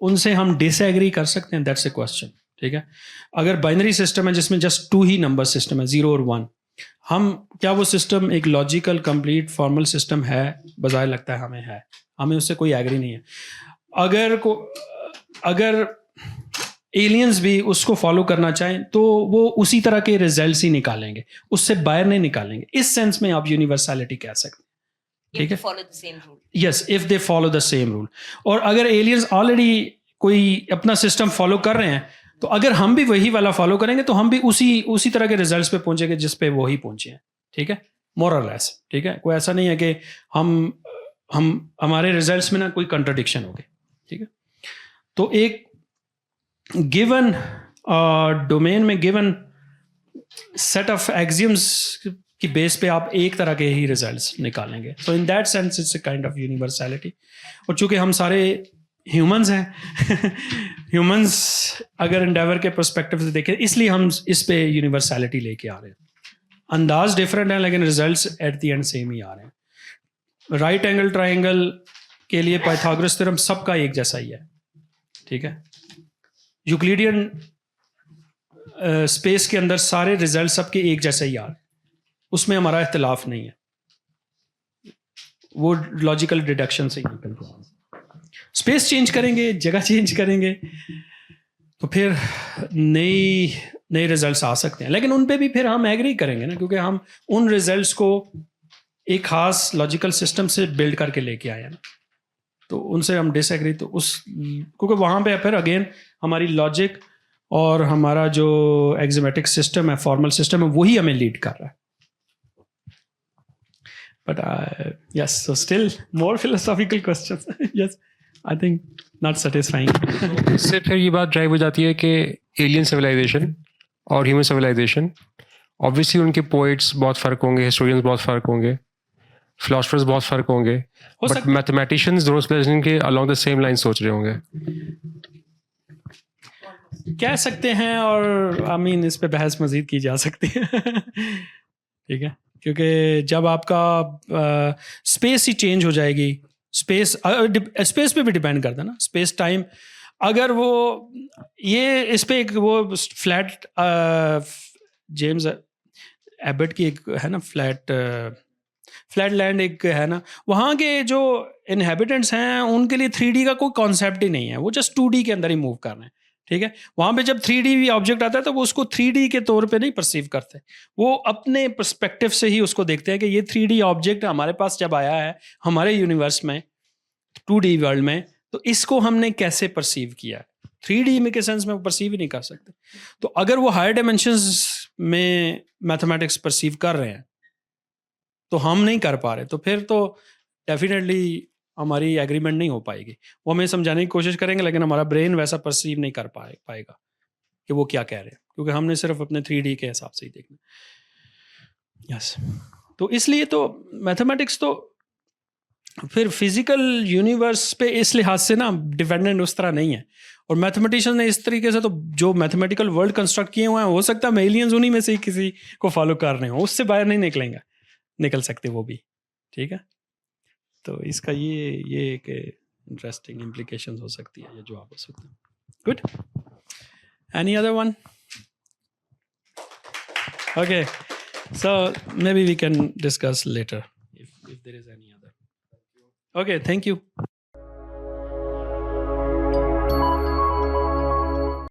उनसे हम डिसएग्री कर सकते हैं, दैट्स ए क्वेश्चन, ठीक है। अगर बाइनरी सिस्टम है जिसमें जस्ट 2 ही नंबर सिस्टम है, 0 और 1, हम क्या वो सिस्टम एक लॉजिकल कंप्लीट फॉर्मल सिस्टम है? बजाय लगता है हमें है, हमें उससे कोई एग्री नहीं है। अगर एलियंस भी उसको फॉलो करना चाहें तो वो उसी तरह के रिजल्ट्स ही निकालेंगे, उससे बाहर नहीं निकालेंगे। इस सेंस में आप यूनिवर्सैलिटी कह सकते हैं, ठीक है। Yes, if they follow the same rule. और अगर एलियंस ऑलरेडी कोई अपना सिस्टम फॉलो कर रहे हैं तो अगर हम भी वही वाला फॉलो करेंगे तो हम भी उसी तरह के रिजल्ट्स पे पहुंचेंगे जिस पे वो ही पहुंचे हैं, ठीक है, मोर और लेस, ठीक है। कोई ऐसा नहीं है कि हम हमारे रिजल्ट्स में ना कोई कंट्राडिक्शन हो गए, ठीक है। तो एक गिवन डोमेन में गिवन सेट ऑफ एक्सियम्स की बेस पे आप एक तरह के ही रिजल्ट्स निकालेंगे। So in that sense it's a kind of universality. और चूंकि हम सारे ह्यूमंस हैं ह्यूमंस अगर एंडेवर के पर्सपेक्टिव से देखें, इसलिए हम इस पे यूनिवर्सैलिटी लेके आ रहे हैं। अंदाज डिफरेंट है लेकिन results at the end same ही आ रहे हैं। राइट एंगल ट्राइंगल के लिए पाइथागोरस थ्योरम सबका एक जैसा ही है, ठीक है। यूक्लिडियन स्पेस के अंदर सारे रिजल्ट सबके एक जैसे ही आ रहे हैं, उसमें हमारा इख्तिलाफ नहीं है, वो लॉजिकल डिडक्शन से ही निकल रहा है। स्पेस चेंज करेंगे, जगह चेंज करेंगे तो फिर नए रिजल्ट्स आ सकते हैं, लेकिन उन पे भी फिर हम एग्री करेंगे ना, क्योंकि हम उन रिजल्ट्स को एक खास लॉजिकल सिस्टम से बिल्ड करके लेके आए हैं ना, तो उनसे हम डिसएग्री तो क्योंकि वहाँ पे फिर अगेन हमारी लॉजिक और हमारा जो एक्सिमेटिक सिस्टम है, फॉर्मल सिस्टम है, वही हमें लीड कर रहा है। But yes, so still more philosophical questions. Yes, I think not satisfying. इससे फिर ये बात ड्राइव हो जाती है कि एलियन सिविलाइजेशन और ह्यूमन सिविलाइजेशन, ऑब्वियसली उनके पोइट्स बहुत फ़र्क होंगे, हिस्टोरियंस बहुत फ़र्क होंगे, फिलोसफर्स बहुत फ़र्क होंगे, बट मैथमेटिशियंस दोनों सिविलाइजेशन के अलॉन्ग द सेम लाइन सोच रहे होंगे, कह सकते हैं। और आई मीन इस पे बहस मज़ीद की जा सकती है ठीक है, क्योंकि जब आपका स्पेस ही चेंज हो जाएगी, स्पेस पे भी डिपेंड करता है ना, स्पेस टाइम। अगर वो ये इस पे एक वो फ्लैट जेम्स एबट की एक है ना फ्लैट लैंड एक है ना, वहाँ के जो इनहेबिटेंट्स हैं उनके लिए 3D का कोई कॉन्सेप्ट ही नहीं है, वो जस्ट 2D के अंदर ही मूव कर रहे हैं, ठीक है। वहाँ पे जब 3D ऑब्जेक्ट आता है तो वो उसको 3D के तौर पे नहीं परसीव करते, वो अपने पर्सपेक्टिव से ही उसको देखते हैं कि ये 3D ऑब्जेक्ट हमारे पास जब आया है हमारे यूनिवर्स में 2D वर्ल्ड में, तो इसको हमने कैसे परसीव किया है। 3D में के सेंस में वो परसीव ही नहीं कर सकते। तो अगर वो हायर डायमेंशंस में मैथमेटिक्स परसीव कर रहे हैं तो हम नहीं कर पा रहे, तो फिर तो डेफिनेटली हमारी एग्रीमेंट नहीं हो पाएगी। वो हमें समझाने की कोशिश करेंगे लेकिन हमारा ब्रेन वैसा परसीव नहीं कर पाएगा कि वो क्या कह रहे हैं, क्योंकि हमने सिर्फ अपने 3D के हिसाब से ही देखना। यस, तो इसलिए तो मैथमेटिक्स तो फिर फिजिकल यूनिवर्स पे इस लिहाज से ना डिपेंडेंट उस तरह नहीं है। और मैथमेटिशियन ने इस तरीके से तो जो मैथमेटिकल वर्ल्ड कंस्ट्रक्ट किए हुए हैं, हो सकता है एलियंस उन्हीं में से ही किसी को फॉलो कर रहे हो, उससे बाहर नहीं निकल सकते वो भी, ठीक है। तो इसका ये एक इंटरेस्टिंग इम्प्लीकेशंस हो सकती है, ये जवाब हो सकता है। Good, any other one? Okay, so maybe we can discuss later if there is any other. Okay, thank you.